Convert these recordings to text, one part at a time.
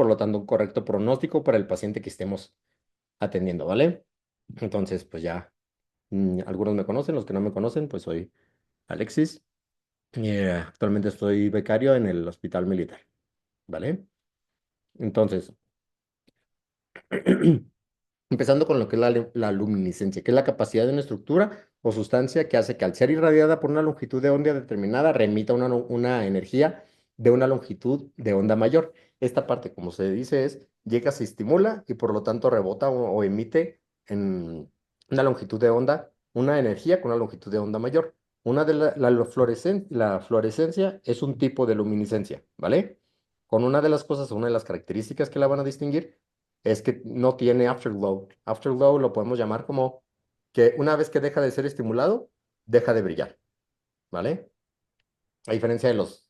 por lo tanto, un correcto pronóstico para el paciente que estemos atendiendo, ¿vale? Entonces, pues ya, algunos me conocen, los que no me conocen, pues soy Alexis y actualmente estoy becario en el Hospital Militar, ¿vale? Entonces, empezando con lo que es la luminiscencia, que es la capacidad de una estructura o sustancia que hace que al ser irradiada por una longitud de onda determinada remita una energía de una longitud de onda mayor. Esta parte, como se dice, llega, se estimula y por lo tanto rebota o emite en una longitud de onda, una energía con una longitud de onda mayor. La fluorescencia es un tipo de luminiscencia, ¿vale? Con una de las cosas, una de las características que la van a distinguir es que no tiene afterglow. Afterglow lo podemos llamar como que una vez que deja de ser estimulado, deja de brillar, ¿vale? A diferencia de los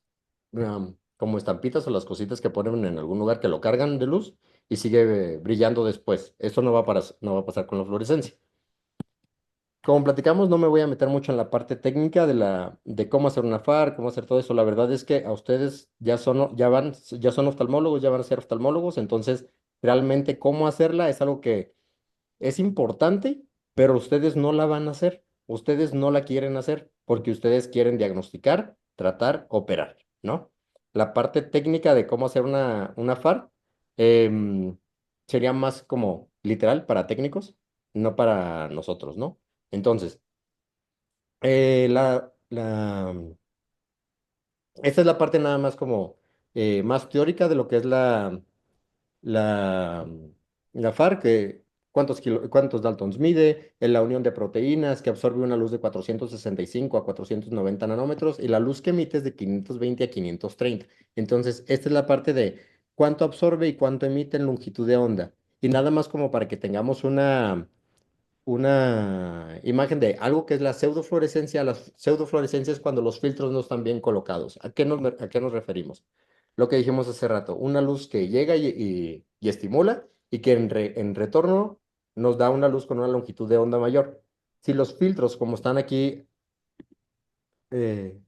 como estampitas o las cositas que ponen en algún lugar que lo cargan de luz y sigue brillando después. Esto no va a pasar con la fluorescencia. Como platicamos, no me voy a meter mucho en la parte técnica de cómo hacer una FAR, cómo hacer todo eso. La verdad es que a ustedes ya son oftalmólogos, ya van a ser oftalmólogos, entonces realmente cómo hacerla es algo que es importante, pero ustedes no la van a hacer. Ustedes no la quieren hacer porque ustedes quieren diagnosticar, tratar, operar, ¿no? La parte técnica de cómo hacer una FAR em, sería más como literal para técnicos, no para nosotros, ¿no? Entonces, esta es la parte nada más como más teórica de lo que es la, la FAR, que cuántos Daltons mide, en la unión de proteínas, que absorbe una luz de 465 a 490 nanómetros, y la luz que emite es de 520 a 530. Entonces, esta es la parte de cuánto absorbe y cuánto emite en longitud de onda. Y nada más como para que tengamos una imagen de algo que es la pseudofluorescencia. La pseudofluorescencia es cuando los filtros no están bien colocados. A qué nos referimos? Lo que dijimos hace rato, una luz que llega y estimula y que en retorno nos da una luz con una longitud de onda mayor. Si los filtros, como están aquí eh,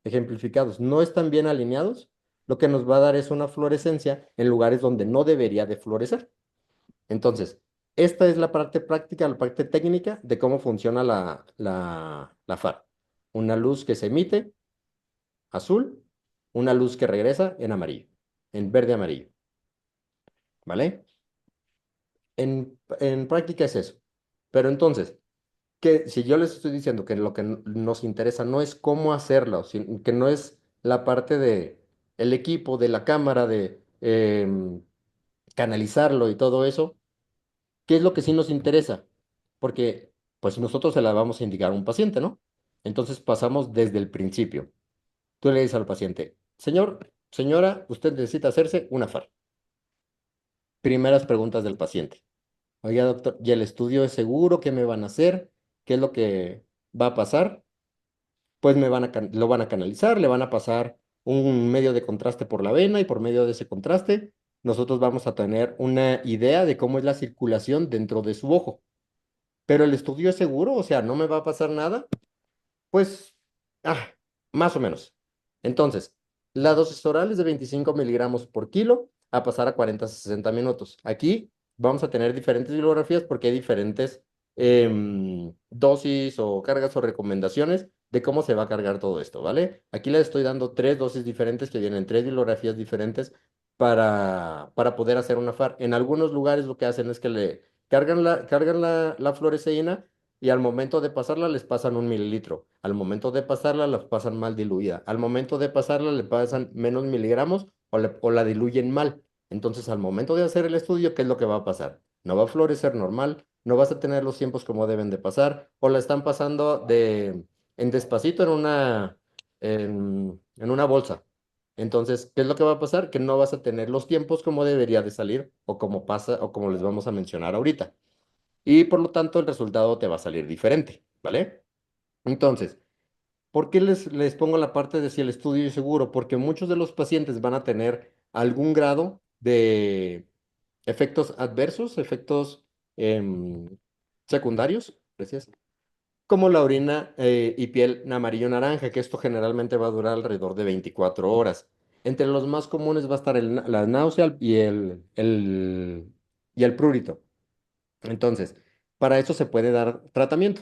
ejemplificados, no están bien alineados, lo que nos va a dar es una fluorescencia en lugares donde no debería de fluorecer. Entonces, esta es la parte práctica, la parte técnica de cómo funciona la FAR. Una luz que se emite, azul, una luz que regresa en amarillo, en verde amarillo, ¿vale? En práctica es eso. Pero entonces, que si yo les estoy diciendo que lo que nos interesa no es cómo hacerlo, que no es la parte de el equipo, de la cámara, de canalizarlo y todo eso, ¿qué es lo que sí nos interesa? Porque pues nosotros se la vamos a indicar a un paciente, ¿no? Entonces pasamos desde el principio. Tú le dices al paciente, señor, señora, usted necesita hacerse una FAR. Primeras preguntas del paciente. Oiga, doctor, ¿y el estudio es seguro? ¿Qué me van a hacer? ¿Qué es lo que va a pasar? Pues lo van a canalizar, le van a pasar un medio de contraste por la vena y por medio de ese contraste nosotros vamos a tener una idea de cómo es la circulación dentro de su ojo. Pero el estudio es seguro, o sea, no me va a pasar nada. Pues, ah, más o menos. Entonces, la dosis oral es de 25 miligramos por kilo a pasar a 40 a 60 minutos. Aquí vamos a tener diferentes bibliografías porque hay diferentes dosis o cargas o recomendaciones de cómo se va a cargar todo esto, ¿vale? Aquí les estoy dando tres dosis diferentes que vienen tres bibliografías diferentes para poder hacer una FAR. En algunos lugares lo que hacen es que le cargan la fluoresceína y al momento de pasarla les pasan 1 mililitro. Al momento de pasarla la pasan mal diluida. Al momento de pasarla le pasan menos miligramos o la diluyen mal. Entonces al momento de hacer el estudio, ¿qué es lo que va a pasar? No va a florecer normal, no vas a tener los tiempos como deben de pasar o la están pasando en despacito en una bolsa. Entonces, ¿qué es lo que va a pasar? Que no vas a tener los tiempos como debería de salir o como pasa o como les vamos a mencionar ahorita y por lo tanto el resultado te va a salir diferente, ¿vale? Entonces, ¿por qué les pongo la parte de si el estudio es seguro? Porque muchos de los pacientes van a tener algún grado de efectos adversos, efectos em, secundarios, gracias, como la orina y piel amarillo-naranja, que esto generalmente va a durar alrededor de 24 horas. Entre los más comunes va a estar la náusea y el prurito. Entonces, para eso se puede dar tratamiento.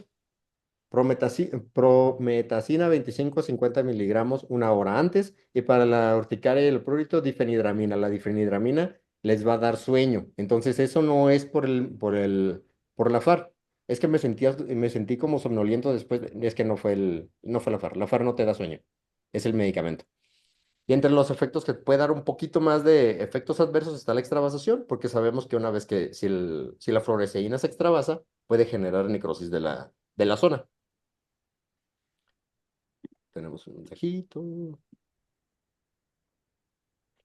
Prometacina 25 a 50 miligramos una hora antes. Y para la urticaria y el prurito, difenhidramina. La difenhidramina les va a dar sueño. Entonces, eso no es por la FAR. Es que me sentí como somnoliento después. Es que no fue la FAR. La FAR no te da sueño. Es el medicamento. Y entre los efectos que puede dar un poquito más de efectos adversos está la extravasación, porque sabemos que una vez que si la fluoresceína se extravasa, puede generar necrosis de la zona. Tenemos un mensajito.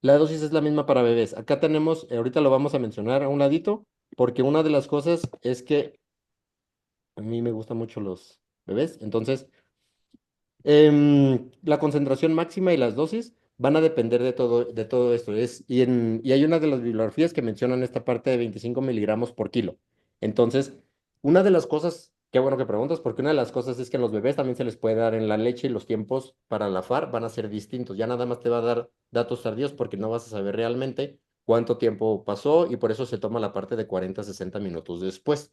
La dosis es la misma para bebés. Acá tenemos, ahorita lo vamos a mencionar a un ladito, porque una de las cosas es que a mí me gustan mucho los bebés. Entonces, la concentración máxima y las dosis van a depender de todo esto. Y hay una de las bibliografías que mencionan esta parte de 25 miligramos por kilo. Entonces, una de las cosas, qué bueno que preguntas, porque una de las cosas es que a los bebés también se les puede dar en la leche y los tiempos para la FAR van a ser distintos. Ya nada más te va a dar datos tardíos porque no vas a saber realmente cuánto tiempo pasó y por eso se toma la parte de 40 a 60 minutos después.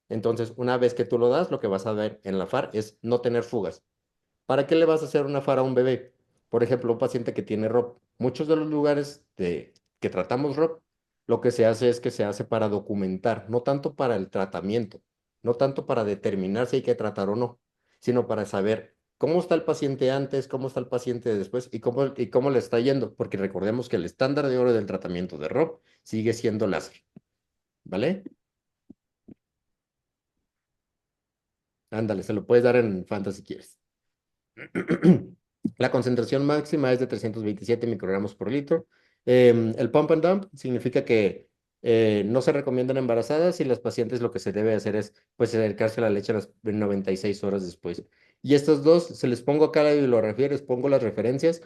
Entonces, una vez que tú lo das, lo que vas a ver en la FAR es no tener fugas. ¿Para qué le vas a hacer una FAR a un bebé? Por ejemplo, un paciente que tiene ROP. Muchos de los lugares que tratamos ROP, lo que se hace es que se hace para documentar, no tanto para el tratamiento, no tanto para determinar si hay que tratar o no, sino para saber cómo está el paciente antes, cómo está el paciente después y cómo le está yendo, porque recordemos que el estándar de oro del tratamiento de ROP sigue siendo láser, ¿vale? Ándale, se lo puedes dar en Fanta si quieres. La concentración máxima es de 327 microgramos por litro. El pump and dump significa que no se recomiendan embarazadas y las pacientes lo que se debe hacer es pues acercarse a la leche a las 96 horas después. Y estos dos, se les pongo acá la bibliografía, les pongo las referencias,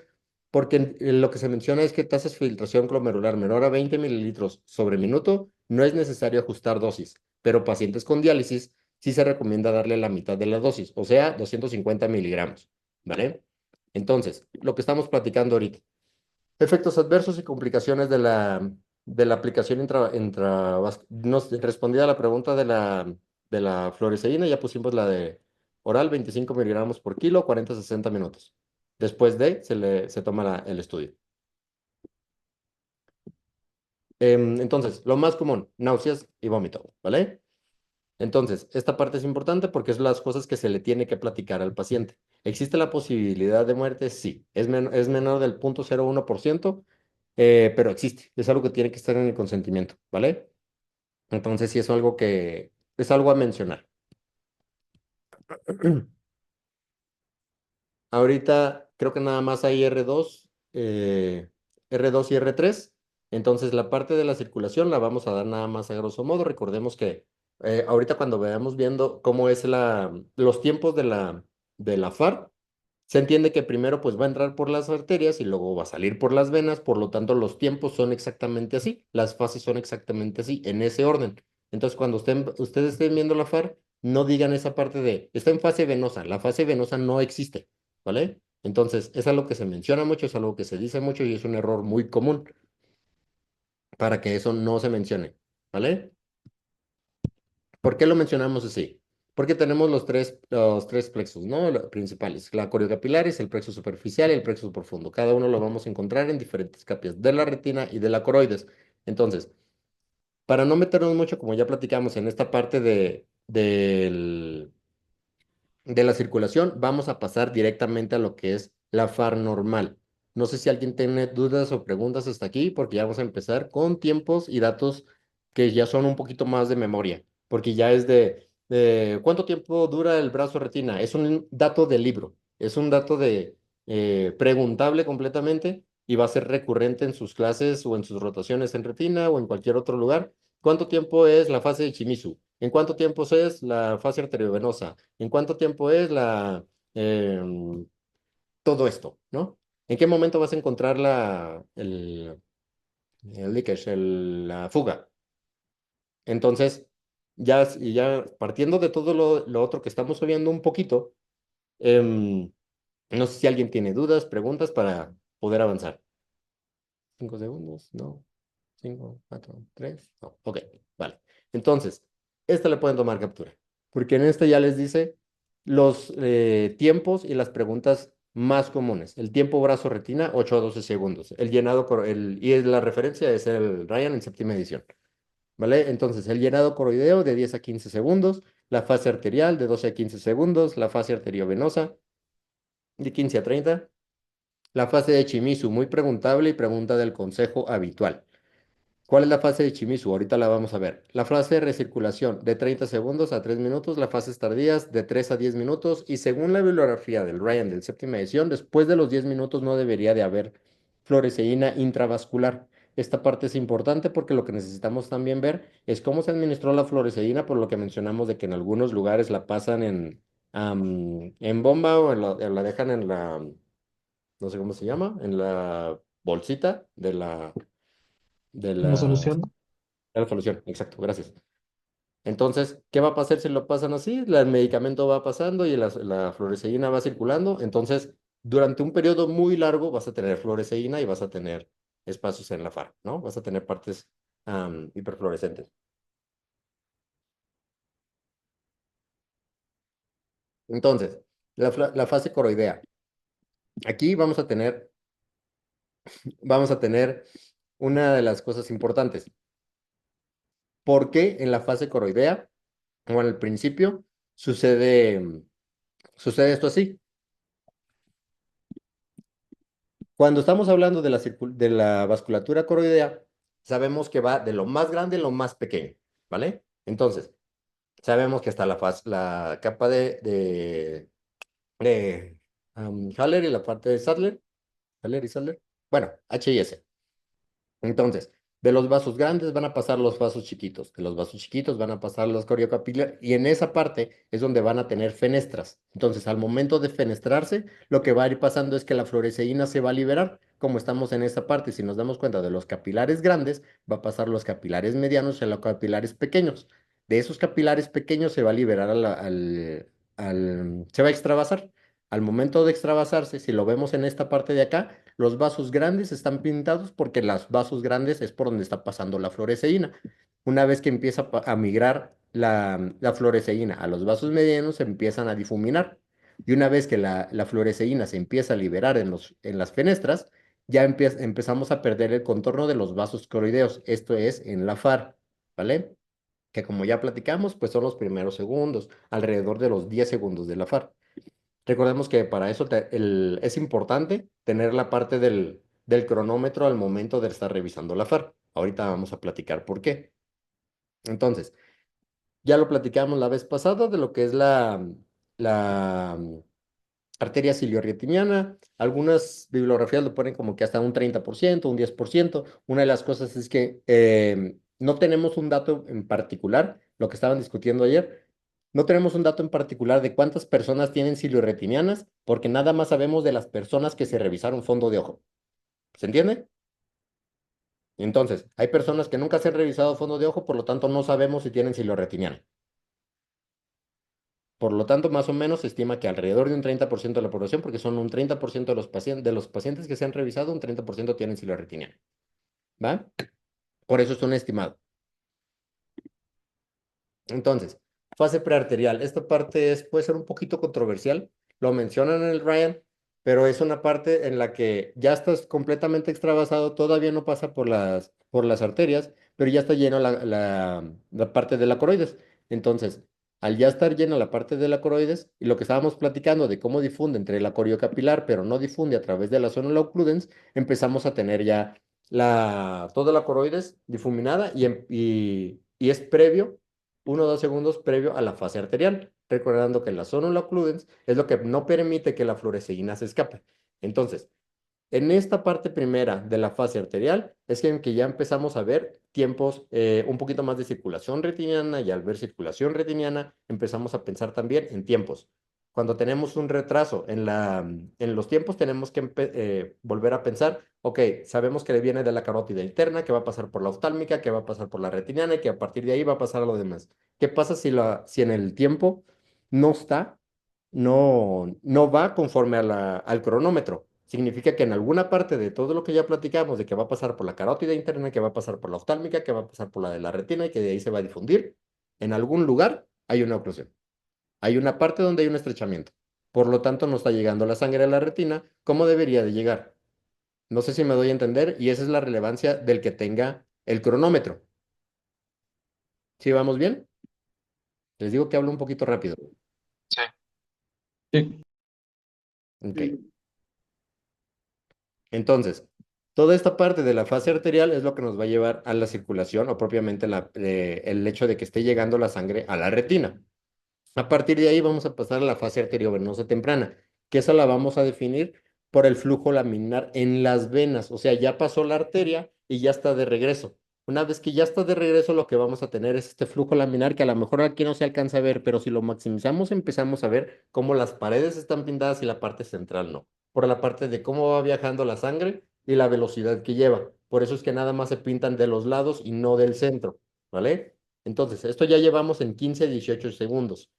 porque lo que se menciona es que tasas de filtración glomerular menor a 20 mililitros sobre minuto, no es necesario ajustar dosis, pero pacientes con diálisis sí se recomienda darle la mitad de la dosis, o sea, 250 miligramos. ¿Vale? Entonces, lo que estamos platicando ahorita. Efectos adversos y complicaciones de la aplicación respondida a la pregunta de la fluoresceína, ya pusimos la de oral, 25 miligramos por kilo, 40 a 60 minutos. Después se toma el estudio. Entonces, lo más común, náuseas y vómito, ¿vale? Entonces, esta parte es importante porque es las cosas que se le tiene que platicar al paciente. ¿Existe la posibilidad de muerte? Sí. Es menor del 0.01%, pero existe. Es algo que tiene que estar en el consentimiento, ¿vale? Entonces, sí es algo a mencionar. Ahorita creo que nada más hay R2 y R3. Entonces, la parte de la circulación la vamos a dar nada más a grosso modo. Recordemos que ahorita cuando veamos viendo cómo es los tiempos de la FAR, se entiende que primero pues va a entrar por las arterias y luego va a salir por las venas, por lo tanto los tiempos son exactamente así, las fases son exactamente así, en ese orden. Entonces cuando ustedes estén viendo la FAR, no digan esa parte de, está en fase venosa, la fase venosa no existe, ¿vale? Entonces es algo que se menciona mucho, es algo que se dice mucho y es un error muy común para que eso no se mencione, ¿vale? ¿Por qué lo mencionamos así? Porque tenemos los tres plexos, ¿no? Principales. La coriocapilaris, el plexo superficial y el plexo profundo. Cada uno lo vamos a encontrar en diferentes capas de la retina y de la coroides. Entonces, para no meternos mucho, como ya platicamos en esta parte de la circulación, vamos a pasar directamente a lo que es la FAR normal. No sé si alguien tiene dudas o preguntas hasta aquí, porque ya vamos a empezar con tiempos y datos que ya son un poquito más de memoria, porque ya es de ¿cuánto tiempo dura el brazo retina? Es un dato de libro, es un dato preguntable completamente y va a ser recurrente en sus clases o en sus rotaciones en retina o en cualquier otro lugar. ¿Cuánto tiempo es la fase de Shimizu? ¿En cuánto tiempo es la fase arteriovenosa? ¿En cuánto tiempo es em, todo esto, ¿no? ¿En qué momento vas a encontrar el leakage, la fuga? Entonces, ya partiendo de todo lo otro que estamos viendo un poquito, no sé si alguien tiene dudas, preguntas para poder avanzar. 5 segundos, no. 5, 4, 3, no. Ok, vale. Entonces, esta le pueden tomar captura, porque en esta ya les dice los tiempos y las preguntas más comunes. El tiempo brazo retina, 8 a 12 segundos. El llenado, y la referencia es el Ryan en séptima edición. ¿Vale? Entonces, el llenado coroideo de 10 a 15 segundos, la fase arterial de 12 a 15 segundos, la fase arteriovenosa de 15 a 30, la fase de Chimizu, muy preguntable y pregunta del consejo habitual. ¿Cuál es la fase de Chimizu? Ahorita la vamos a ver. La fase de recirculación de 30 segundos a 3 minutos, las fases tardías de 3 a 10 minutos y según la bibliografía del Ryan del séptima edición, después de los 10 minutos no debería de haber fluoresceína intravascular. Esta parte es importante porque lo que necesitamos también ver es cómo se administró la fluoresceína, por lo que mencionamos de que en algunos lugares la pasan en bomba o la dejan en la, no sé cómo se llama, en la bolsita de Una la solución. la solución, exacto, gracias. Entonces, ¿qué va a pasar si lo pasan así? El medicamento va pasando y la fluoresceína va circulando. Entonces, durante un periodo muy largo vas a tener fluoresceína y vas a tener espacios en la FAR, ¿no? Vas a tener partes hiperfluorescentes. Entonces, la fase coroidea. Aquí vamos a tener una de las cosas importantes. ¿Por qué en la fase coroidea o en el principio sucede esto así? Cuando estamos hablando de la vasculatura coroidea, sabemos que va de lo más grande a lo más pequeño, ¿vale? Entonces, sabemos que está la capa de Haller y la parte de Sadler, Haller y Sadler, bueno, H y S. Entonces, de los vasos grandes van a pasar los vasos chiquitos, de los vasos chiquitos van a pasar los coriocapilares y en esa parte es donde van a tener fenestras. Entonces, al momento de fenestrarse, lo que va a ir pasando es que la fluoresceína se va a liberar. Como estamos en esa parte, si nos damos cuenta de los capilares grandes, va a pasar los capilares medianos y los capilares pequeños. De esos capilares pequeños se va a liberar se va a extravasar. Al momento de extravasarse, si lo vemos en esta parte de acá, los vasos grandes están pintados porque los vasos grandes es por donde está pasando la fluoresceína. Una vez que empieza a migrar la fluoresceína a los vasos medianos, se empiezan a difuminar. Y una vez que la fluoresceína se empieza a liberar en las fenestras, ya empezamos a perder el contorno de los vasos coroideos. Esto es en la FAR, ¿vale? Que como ya platicamos, pues son los primeros segundos, alrededor de los 10 segundos de la FAR. Recordemos que para eso es importante tener la parte del cronómetro al momento de estar revisando la FAR. Ahorita vamos a platicar por qué. Entonces, ya lo platicamos la vez pasada de lo que es la arteria ciliorretiniana. Algunas bibliografías lo ponen como que hasta un 30%, un 10%. Una de las cosas es que no tenemos un dato en particular, lo que estaban discutiendo ayer. No tenemos un dato en particular de cuántas personas tienen ciliorretinianas, porque nada más sabemos de las personas que se revisaron fondo de ojo. ¿Se entiende? Entonces, hay personas que nunca se han revisado fondo de ojo, por lo tanto no sabemos si tienen ciliorretiniana. Por lo tanto, más o menos se estima que alrededor de un 30% de la población, porque son un 30% de los pacientes que se han revisado, un 30% tienen ciliorretiniana. ¿Va? Por eso es un estimado. Entonces, fase prearterial. Esta parte puede ser un poquito controversial. Lo mencionan en el Ryan, pero es una parte en la que ya estás completamente extravasado, todavía no pasa por las arterias, pero ya está lleno la parte de la coroides. Entonces, al ya estar llena la parte de la coroides, y lo que estábamos platicando de cómo difunde entre la coriocapilar, pero no difunde a través de la zona occludens, empezamos a tener ya toda la coroides difuminada y es previo 1 o 2 segundos previo a la fase arterial, recordando que la zona occludens es lo que no permite que la fluoresceína se escape. Entonces, en esta parte primera de la fase arterial es en que ya empezamos a ver tiempos un poquito más de circulación retiniana y al ver circulación retiniana empezamos a pensar también en tiempos. Cuando tenemos un retraso en los tiempos tenemos que volver a pensar, ok, sabemos que viene de la carótida interna, que va a pasar por la oftálmica, que va a pasar por la retiniana y que a partir de ahí va a pasar a lo demás. ¿Qué pasa si en el tiempo no está, no va conforme al cronómetro? significa que en alguna parte de todo lo que ya platicamos, de que va a pasar por la carótida interna, que va a pasar por la oftálmica, que va a pasar por la de la retina y que de ahí se va a difundir, en algún lugar hay una oclusión. Hay una parte donde hay un estrechamiento. Por lo tanto, no está llegando la sangre a la retina como debería de llegar. No sé si me doy a entender y esa es la relevancia del que tenga el cronómetro. ¿Sí vamos bien? Les digo que hablo un poquito rápido. Sí. Sí. Ok. Entonces, toda esta parte de la fase arterial es lo que nos va a llevar a la circulación o propiamente el hecho de que esté llegando la sangre a la retina. A partir de ahí vamos a pasar a la fase arteriovenosa temprana, que esa la vamos a definir por el flujo laminar en las venas. O sea, ya pasó la arteria y ya está de regreso. Una vez que ya está de regreso, lo que vamos a tener es este flujo laminar que a lo mejor aquí no se alcanza a ver, pero si lo maximizamos, empezamos a ver cómo las paredes están pintadas y la parte central no. Por la parte de cómo va viajando la sangre y la velocidad que lleva. Por eso es que nada más se pintan de los lados y no del centro, ¿vale? Entonces, esto ya llevamos en 15 a 18 segundos.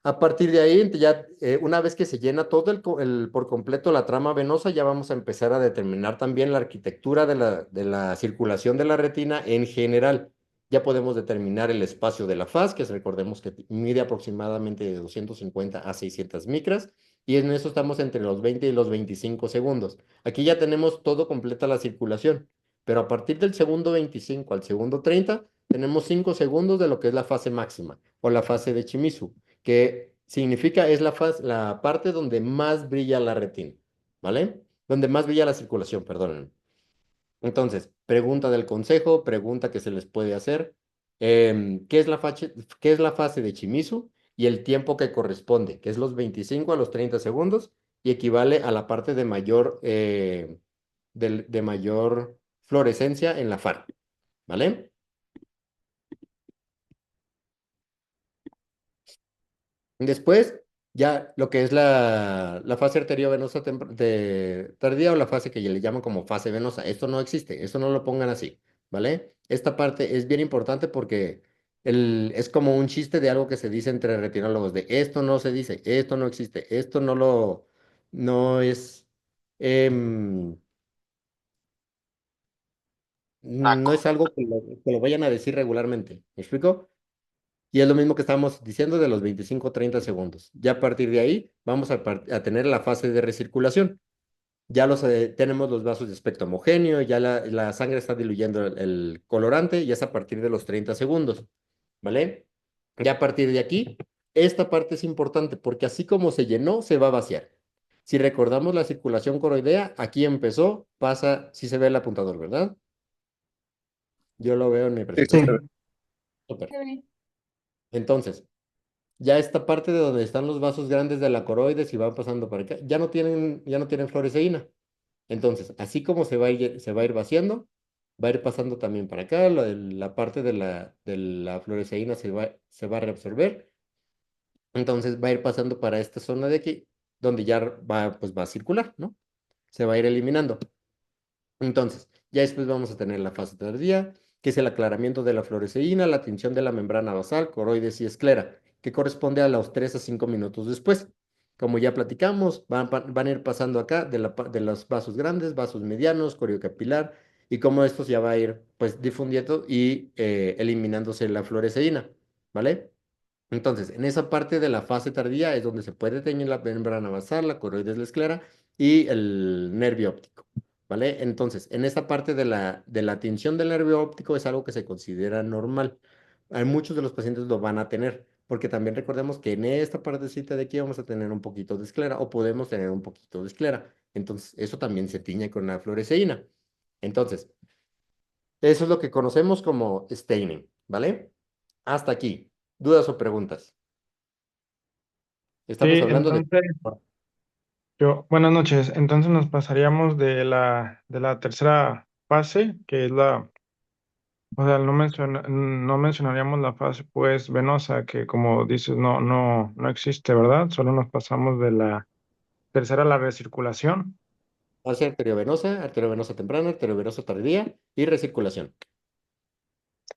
A partir de ahí, ya una vez que se llena todo por completo la trama venosa, ya vamos a empezar a determinar también la arquitectura de la circulación de la retina en general. Ya podemos determinar el espacio de la faz, que recordemos que mide aproximadamente de 250 a 600 micras, y en eso estamos entre los 20 y los 25 segundos. Aquí ya tenemos todo completa la circulación, pero a partir del segundo 25 al segundo 30, tenemos 5 segundos de lo que es la fase máxima o la fase de Chimizu que significa es la parte donde más brilla la retina, ¿vale? Donde más brilla la circulación, perdónenme. Entonces, pregunta del consejo, pregunta que se les puede hacer. ¿Qué es la fase de Chimizu? Y el tiempo que corresponde, que es los 25 a los 30 segundos y equivale a la parte de mayor fluorescencia en la FAR, ¿vale? Después, ya lo que es la fase arteriovenosa tardía o la fase que ya le llaman como fase venosa. Esto no existe, esto no lo pongan así, ¿vale? Esta parte es bien importante porque es como un chiste de algo que se dice entre retinólogos, de esto no se dice, esto no existe, esto no es, em, no Taco. es algo que lo vayan a decir regularmente. ¿Me explico? Y es lo mismo que estábamos diciendo de los 25 30 segundos. Ya a partir de ahí vamos a tener la fase de recirculación. Ya tenemos los vasos de espectro homogéneo, ya la sangre está diluyendo el colorante y es a partir de los 30 segundos, ¿vale? Ya a partir de aquí, esta parte es importante porque así como se llenó, se va a vaciar. Si recordamos la circulación coroidea, aquí empezó, pasa, si se ve el apuntador, ¿verdad? Yo lo veo en mi Sí, sí. presentación. Súper. Entonces, ya esta parte de donde están los vasos grandes de la coroides y van pasando para acá, ya no tienen fluoresceína. Entonces, así como se va a ir vaciando, va a ir pasando también para acá, la parte de la fluoresceína se va a reabsorber, entonces va a ir pasando para esta zona de aquí, donde ya pues va a circular, ¿no? Se va a ir eliminando. Entonces, ya después vamos a tener la fase tardía, que es el aclaramiento de la fluoresceína, la tinción de la membrana basal, coroides y esclera, que corresponde a los 3 a 5 minutos después. Como ya platicamos, van a ir pasando acá de los vasos grandes, vasos medianos, coriocapilar, y cómo estos ya va a ir pues difundiendo y eliminándose la fluoresceína, ¿vale? Entonces, en esa parte de la fase tardía es donde se puede teñir la membrana basal, la coroides, la esclera y el nervio óptico, ¿vale? Entonces, en esa parte de la tinción del nervio óptico es algo que se considera normal. Hay muchos de los pacientes lo van a tener, porque también recordemos que en esta partecita de aquí vamos a tener un poquito de esclera o podemos tener un poquito de esclera. Entonces, eso también se tiñe con la fluoresceína. Entonces, eso es lo que conocemos como staining, ¿vale? Hasta aquí. ¿Dudas o preguntas? Sí, Estamos hablando de... entonces, buenas noches. Entonces nos pasaríamos de la tercera fase, que es o sea, no mencionaríamos la fase pues venosa, que como dices, no existe, ¿verdad? Solo nos pasamos de la tercera a la recirculación. Fase arteriovenosa temprana, arteriovenosa tardía y recirculación.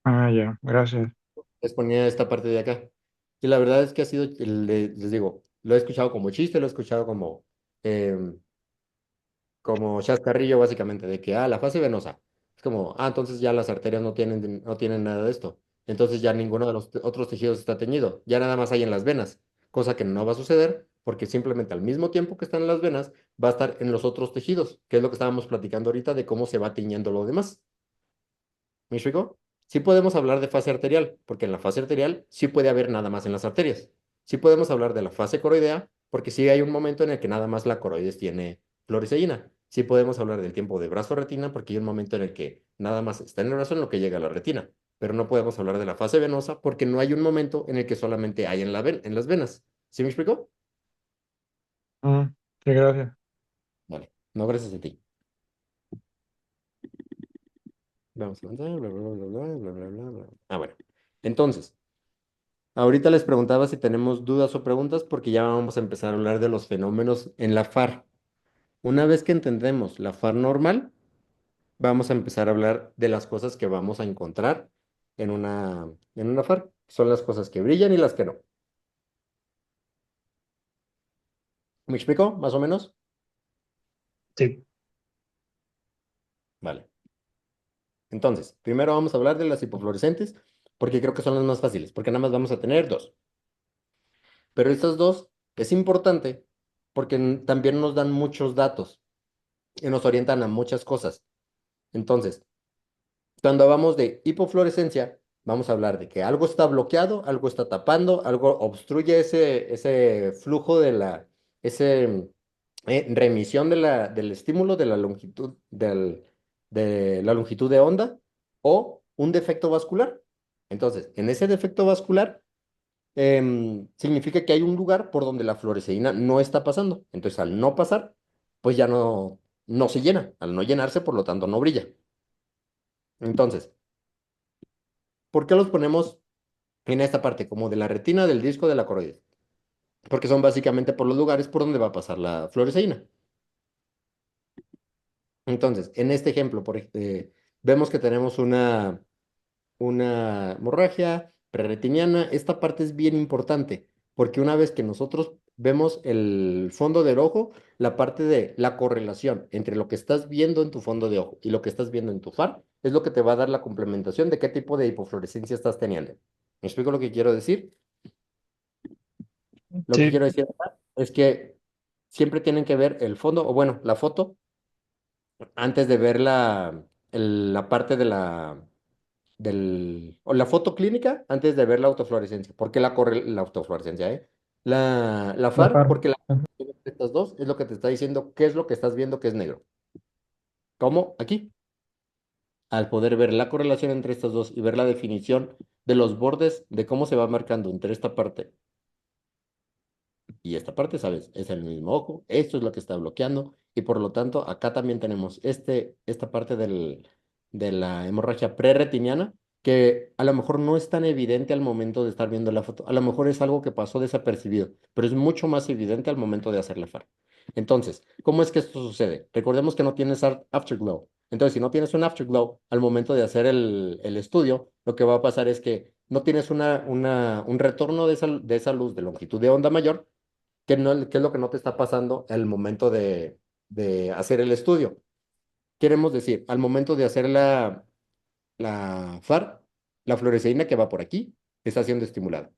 Ah, ya, gracias. Les ponía esta parte de acá. Y la verdad es que ha sido, les digo, lo he escuchado como chiste, lo he escuchado como como chascarrillo básicamente, de que, la fase venosa. Es como, entonces ya las arterias no tienen nada de esto. Entonces ya ninguno de los otros tejidos está teñido. Ya nada más hay en las venas, cosa que no va a suceder porque simplemente al mismo tiempo que están en las venas, va a estar en los otros tejidos, que es lo que estábamos platicando ahorita de cómo se va tiñendo lo demás. ¿Me explico? Sí podemos hablar de fase arterial, porque en la fase arterial sí puede haber nada más en las arterias. Sí podemos hablar de la fase coroidea, porque sí hay un momento en el que nada más la coroides tiene fluoresceína. Sí podemos hablar del tiempo de brazo-retina, porque hay un momento en el que nada más está en el brazo en lo que llega a la retina. Pero no podemos hablar de la fase venosa, porque no hay un momento en el que solamente hay en las venas. ¿Sí me explico? Mm, sí, gracias. Vale. No, gracias a ti. Vamos a avanzar, bla, bla, bla, bla, bla, bla, bla, bla. Bueno. Entonces. Ahorita les preguntaba si tenemos dudas o preguntas porque ya vamos a empezar a hablar de los fenómenos en la FAR. Una vez que entendemos la FAR normal, vamos a empezar a hablar de las cosas que vamos a encontrar en una FAR. Son las cosas que brillan y las que no. ¿Me explico? Más o menos. Sí, Vale. Entonces, primero vamos a hablar de las hipofluorescentes porque creo que son las más fáciles, porque nada más vamos a tener dos. Pero estas dos es importante porque también nos dan muchos datos y nos orientan a muchas cosas. Entonces, cuando hablamos de hipofluorescencia, vamos a hablar de que algo está bloqueado, algo está tapando, algo obstruye ese flujo ese remisión del estímulo de la longitud de onda o un defecto vascular. Entonces, en ese defecto vascular, significa que hay un lugar por donde la fluoresceína no está pasando. Entonces, al no pasar, pues ya no se llena. Al no llenarse, por lo tanto, no brilla. Entonces, ¿por qué los ponemos en esta parte, como de la retina, del disco, de la coroides? Porque son básicamente por los lugares por donde va a pasar la fluoresceína. Entonces, en este ejemplo, vemos que tenemos una hemorragia preretiniana. Esta parte es bien importante, porque una vez que nosotros vemos el fondo del ojo, la parte de la correlación entre lo que estás viendo en tu fondo de ojo y lo que estás viendo en tu FAR es lo que te va a dar la complementación de qué tipo de hipofluorescencia estás teniendo. ¿Me explico lo que quiero decir? Lo que sí, quiero decir acá es que siempre tienen que ver el fondo, o bueno, la foto, antes de ver la parte o la foto clínica, antes de ver la autofluorescencia. ¿Por qué la autofluorescencia, eh? La la FAR, par. porque estas dos es lo que te está diciendo qué es lo que estás viendo que es negro. ¿Cómo? Aquí. Al poder ver la correlación entre estas dos y ver la definición de los bordes de cómo se va marcando entre esta parte y esta parte, ¿sabes? Es el mismo ojo, esto es lo que está bloqueando y por lo tanto acá también tenemos esta parte de la hemorragia prerretiniana que a lo mejor no es tan evidente al momento de estar viendo la foto, a lo mejor es algo que pasó desapercibido, pero es mucho más evidente al momento de hacer la FAR. Entonces, ¿cómo es que esto sucede? Recordemos que no tienes afterglow. Entonces, si no tienes un afterglow al momento de hacer el estudio, lo que va a pasar es que no tienes un retorno de esa luz de longitud de onda mayor, qué es lo que no te está pasando al momento de hacer el estudio. Queremos decir, al momento de hacer la FAR, la fluoresceína que va por aquí está siendo estimulada.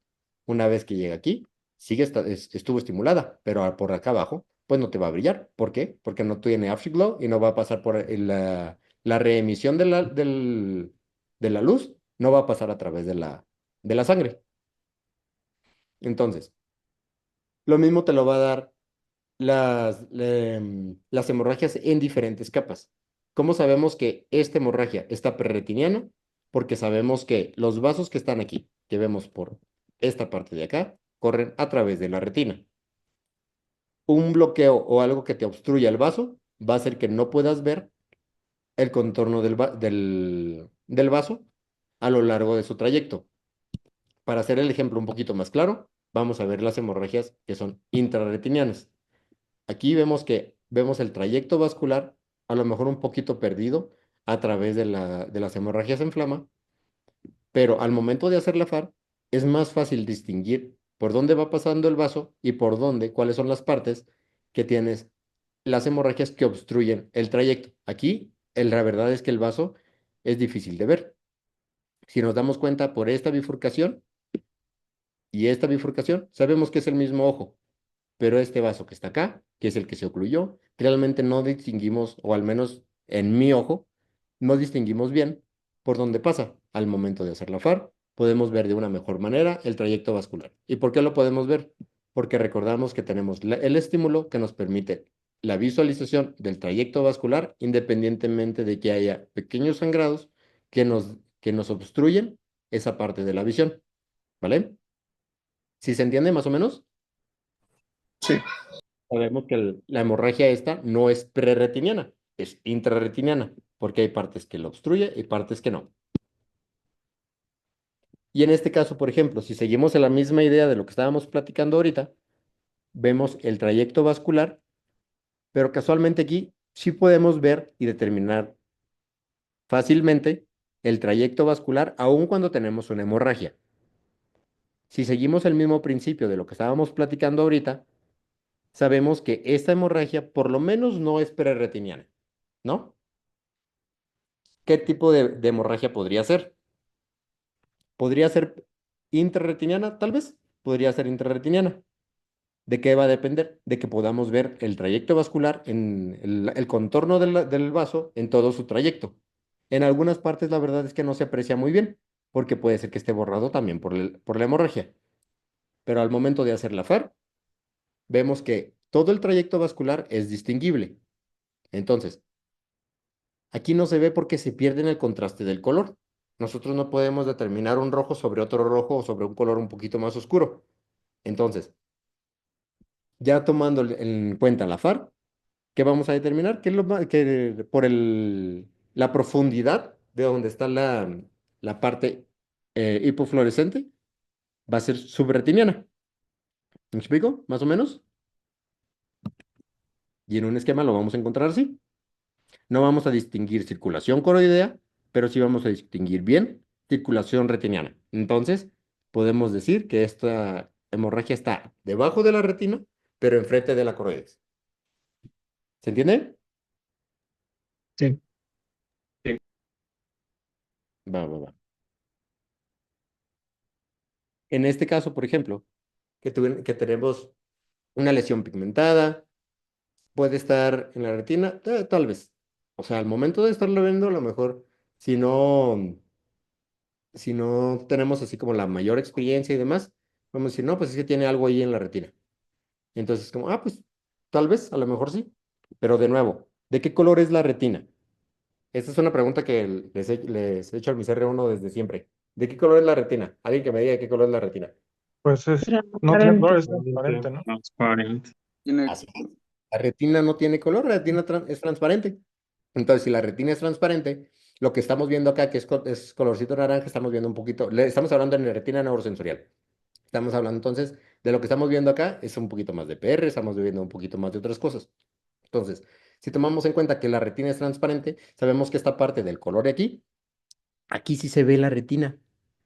Una vez que llega aquí, estuvo estimulada, pero por acá abajo, pues no te va a brillar. ¿Por qué? Porque no tiene afterglow y no va a pasar por la reemisión de la luz, no va a pasar a través de la sangre. Entonces, lo mismo te lo va a dar las hemorragias en diferentes capas. ¿Cómo sabemos que esta hemorragia está perretiniana? Porque sabemos que los vasos que están aquí, que vemos por esta parte de acá, corren a través de la retina. Un bloqueo o algo que te obstruya el vaso va a hacer que no puedas ver el contorno del vaso a lo largo de su trayecto. Para hacer el ejemplo un poquito más claro, vamos a ver las hemorragias que son intrarretinianas. Aquí vemos el trayecto vascular, a lo mejor un poquito perdido a través de las hemorragias en flama, pero al momento de hacer la FAR es más fácil distinguir por dónde va pasando el vaso y por dónde, cuáles son las partes que tienes las hemorragias que obstruyen el trayecto. Aquí, la verdad es que el vaso es difícil de ver. Si nos damos cuenta por esta bifurcación y esta bifurcación, sabemos que es el mismo ojo, pero este vaso que está acá, que es el que se ocluyó, realmente no distinguimos, o al menos en mi ojo, no distinguimos bien por dónde pasa. Al momento de hacer la FAR, podemos ver de una mejor manera el trayecto vascular. ¿Y por qué lo podemos ver? Porque recordamos que tenemos el estímulo que nos permite la visualización del trayecto vascular independientemente de que haya pequeños sangrados que nos obstruyen esa parte de la visión. ¿Vale? ¿Sí se entiende más o menos? Sí. Sabemos que la hemorragia esta no es prerretiniana, es intrarretiniana, porque hay partes que lo obstruye y partes que no. Y en este caso, por ejemplo, si seguimos en la misma idea de lo que estábamos platicando ahorita, vemos el trayecto vascular, pero casualmente aquí sí podemos ver y determinar fácilmente el trayecto vascular, aun cuando tenemos una hemorragia. Si seguimos el mismo principio de lo que estábamos platicando ahorita, sabemos que esta hemorragia por lo menos no es prerretiniana, ¿no? ¿Qué tipo de hemorragia podría ser? ¿Podría ser intrarretiniana? Tal vez. Podría ser intrarretiniana. ¿De qué va a depender? De que podamos ver el trayecto vascular, en el contorno del vaso en todo su trayecto. En algunas partes la verdad es que no se aprecia muy bien, porque puede ser que esté borrado también por la hemorragia. Pero al momento de hacer la FAR, vemos que todo el trayecto vascular es distinguible. Entonces, aquí no se ve porque se pierde en el contraste del color. Nosotros no podemos determinar un rojo sobre otro rojo o sobre un color un poquito más oscuro. Entonces, ya tomando en cuenta la FAR, ¿qué vamos a determinar? Que, que por la profundidad de donde está la parte hipofluorescente va a ser subretiniana. ¿Me explico? Más o menos. Y en un esquema lo vamos a encontrar así. No vamos a distinguir circulación coroidea, pero sí vamos a distinguir bien circulación retiniana. Entonces, podemos decir que esta hemorragia está debajo de la retina, pero enfrente de la coroides. ¿Se entiende? Sí. Va, va, va. En este caso, por ejemplo, que tenemos una lesión pigmentada, puede estar en la retina, tal vez. O sea, al momento de estarlo viendo, a lo mejor, si no, si no tenemos así como la mayor experiencia y demás, vamos a decir, no, pues es que tiene algo ahí en la retina. Entonces, como, pues tal vez, a lo mejor sí. Pero de nuevo, ¿de qué color es la retina? Esta es una pregunta que les he hecho al mi CR1 desde siempre. ¿De qué color es la retina? Alguien que me diga de qué color es la retina. Pues no tiene Transparente. color, es transparente, ¿no? Transparente. Así es. La retina no tiene color, la retina es transparente. Entonces, si la retina es transparente, lo que estamos viendo acá, que es colorcito naranja, estamos viendo un poquito, estamos hablando de retina neurosensorial. Estamos hablando entonces de lo que estamos viendo acá, es un poquito más de PR, estamos viendo un poquito más de otras cosas. Entonces, si tomamos en cuenta que la retina es transparente, sabemos que esta parte del color de aquí sí se ve la retina,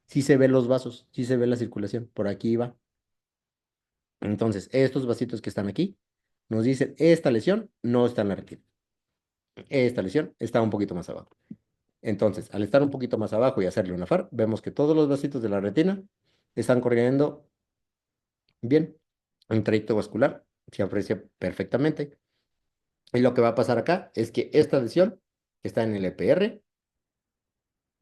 sí se ven los vasos, sí se ve la circulación, por aquí va. Entonces, estos vasitos que están aquí nos dicen, esta lesión no está en la retina, esta lesión está un poquito más abajo. Entonces, al estar un poquito más abajo y hacerle una FAR, vemos que todos los vasitos de la retina están corriendo bien. Un trayecto vascular se aprecia perfectamente. Y lo que va a pasar acá es que esta lesión, que está en el EPR,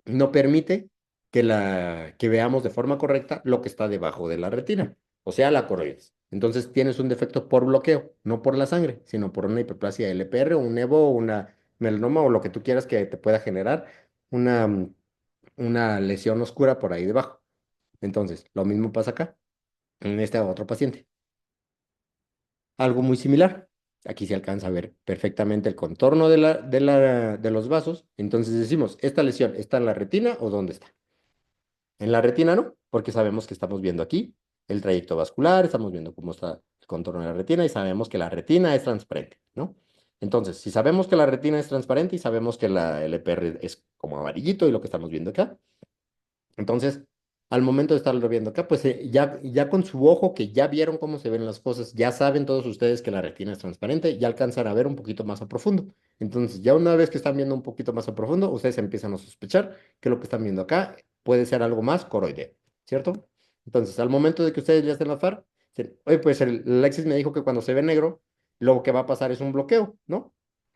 no permite que veamos de forma correcta lo que está debajo de la retina, o sea, la coroides. Entonces tienes un defecto por bloqueo, no por la sangre, sino por una hiperplasia LPR, un EVO, una melanoma o lo que tú quieras que te pueda generar una lesión oscura por ahí debajo. Entonces, lo mismo pasa acá, en este otro paciente. Algo muy similar. Aquí se alcanza a ver perfectamente el contorno de los vasos. Entonces decimos, ¿esta lesión está en la retina o dónde está? En la retina no, porque sabemos que estamos viendo aquí el trayecto vascular, estamos viendo cómo está el contorno de la retina y sabemos que la retina es transparente, ¿no? Entonces, si sabemos que la retina es transparente y sabemos que el EPR es como amarillito y lo que estamos viendo acá, entonces al momento de estarlo viendo acá, pues ya con su ojo, que ya vieron cómo se ven las cosas, ya saben todos ustedes que la retina es transparente, ya alcanzan a ver un poquito más a profundo. Entonces, ya una vez que están viendo un poquito más a profundo, ustedes empiezan a sospechar que lo que están viendo acá puede ser algo más coroideo, ¿cierto? Entonces, al momento de que ustedes ya estén en la FAR, oye, pues el Alexis me dijo que cuando se ve negro, lo que va a pasar es un bloqueo, ¿no?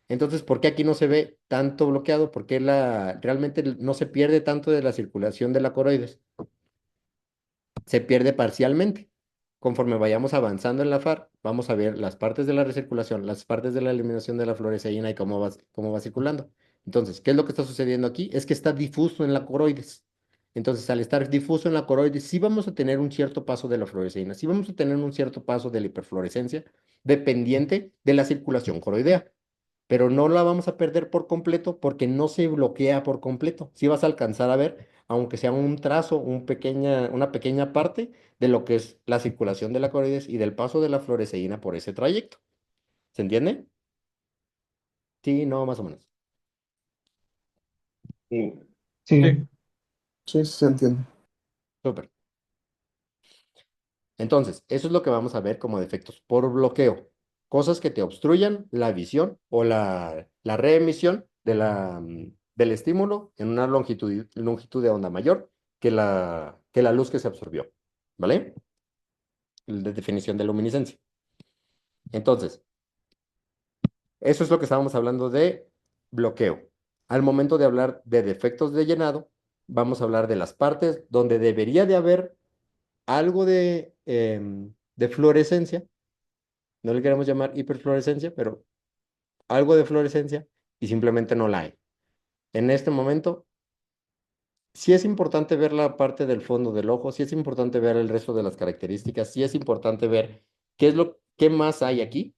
Entonces, ¿por qué aquí no se ve tanto bloqueado? ¿Por qué realmente no se pierde tanto de la circulación de la coroides? Se pierde parcialmente. Conforme vayamos avanzando en la FAR, vamos a ver las partes de la recirculación, las partes de la eliminación de la fluoresceína y cómo va circulando. Entonces, ¿qué es lo que está sucediendo aquí? Es que está difuso en la coroides. Entonces, al estar difuso en la coroides, sí vamos a tener un cierto paso de la fluoresceína, sí vamos a tener un cierto paso de la hiperfluorescencia, dependiente de la circulación coroidea, pero no la vamos a perder por completo porque no se bloquea por completo. Sí vas a alcanzar a ver, aunque sea un trazo, una pequeña parte de lo que es la circulación de la coroides y del paso de la fluoresceína por ese trayecto. ¿Se entiende? Sí, no, más o menos. Sí, Sí, sí, se entiende. Súper. Entonces, eso es lo que vamos a ver como defectos por bloqueo. Cosas que te obstruyan la visión o la reemisión del estímulo en una longitud de onda mayor que la luz que se absorbió. ¿Vale? De definición de luminiscencia. Entonces, eso es lo que estábamos hablando de bloqueo. Al momento de hablar de defectos de llenado, vamos a hablar de las partes donde debería de haber algo de fluorescencia. No le queremos llamar hiperfluorescencia, pero algo de fluorescencia y simplemente no la hay. En este momento, sí es importante ver la parte del fondo del ojo, sí es importante ver el resto de las características, sí es importante ver qué más hay aquí,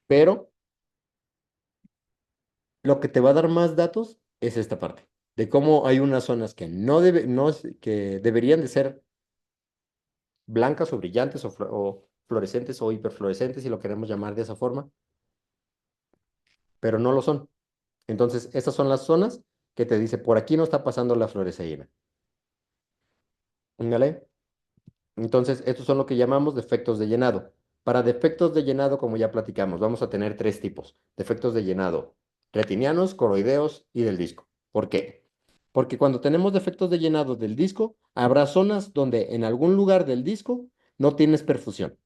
pero lo que te va a dar más datos es esta parte, de cómo hay unas zonas que que deberían de ser blancas o brillantes o fluorescentes o hiperfluorescentes, si lo queremos llamar de esa forma, pero no lo son. Entonces, estas son las zonas que te dice, por aquí no está pasando la fluoresceína. ¿Vale? Entonces, estos son lo que llamamos defectos de llenado. Para defectos de llenado, como ya platicamos, vamos a tener tres tipos. Defectos de llenado retinianos, coroideos y del disco. ¿Por qué? Porque cuando tenemos defectos de llenado del disco, habrá zonas donde en algún lugar del disco no tienes perfusión.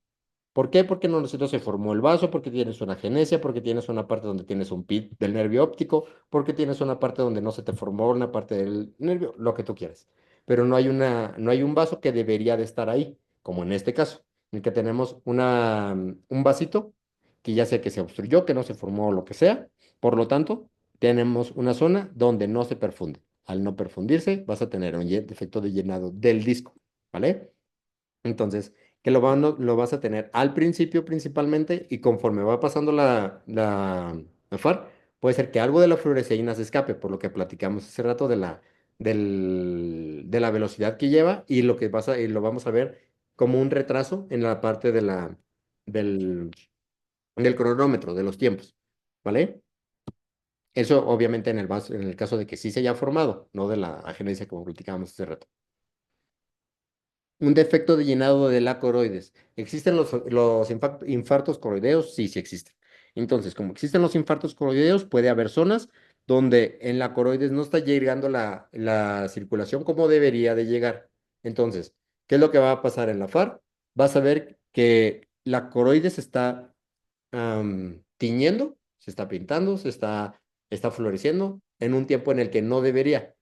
¿Por qué? Porque no se formó el vaso, porque tienes una agenesia, porque tienes una parte donde tienes un pit del nervio óptico, porque tienes una parte donde no se te formó una parte del nervio, lo que tú quieras. Pero no hay un vaso que debería de estar ahí, como en este caso, en el que tenemos un vasito que ya sea que se obstruyó, que no se formó o lo que sea. Por lo tanto, tenemos una zona donde no se perfunde. Al no perfundirse, vas a tener un defecto de llenado del disco, ¿vale? Entonces, que lo vas a tener al principio principalmente y conforme va pasando la FAR, puede ser que algo de la fluoresceína se escape, por lo que platicamos hace rato de la velocidad que lleva y y lo vamos a ver como un retraso en la parte del, del cronómetro, de los tiempos, ¿vale? Eso obviamente en el caso de que sí se haya formado, no de la agenesia como platicábamos hace rato. Un defecto de llenado de la coroides. ¿Existen los infartos coroideos? Sí, sí existen. Entonces, como existen los infartos coroideos, puede haber zonas donde en la coroides no está llegando la circulación como debería de llegar. Entonces, ¿qué es lo que va a pasar en la FAR? Vas a ver que la coroides está tiñendo, se está pintando, está floreciendo en un tiempo en el que no debería.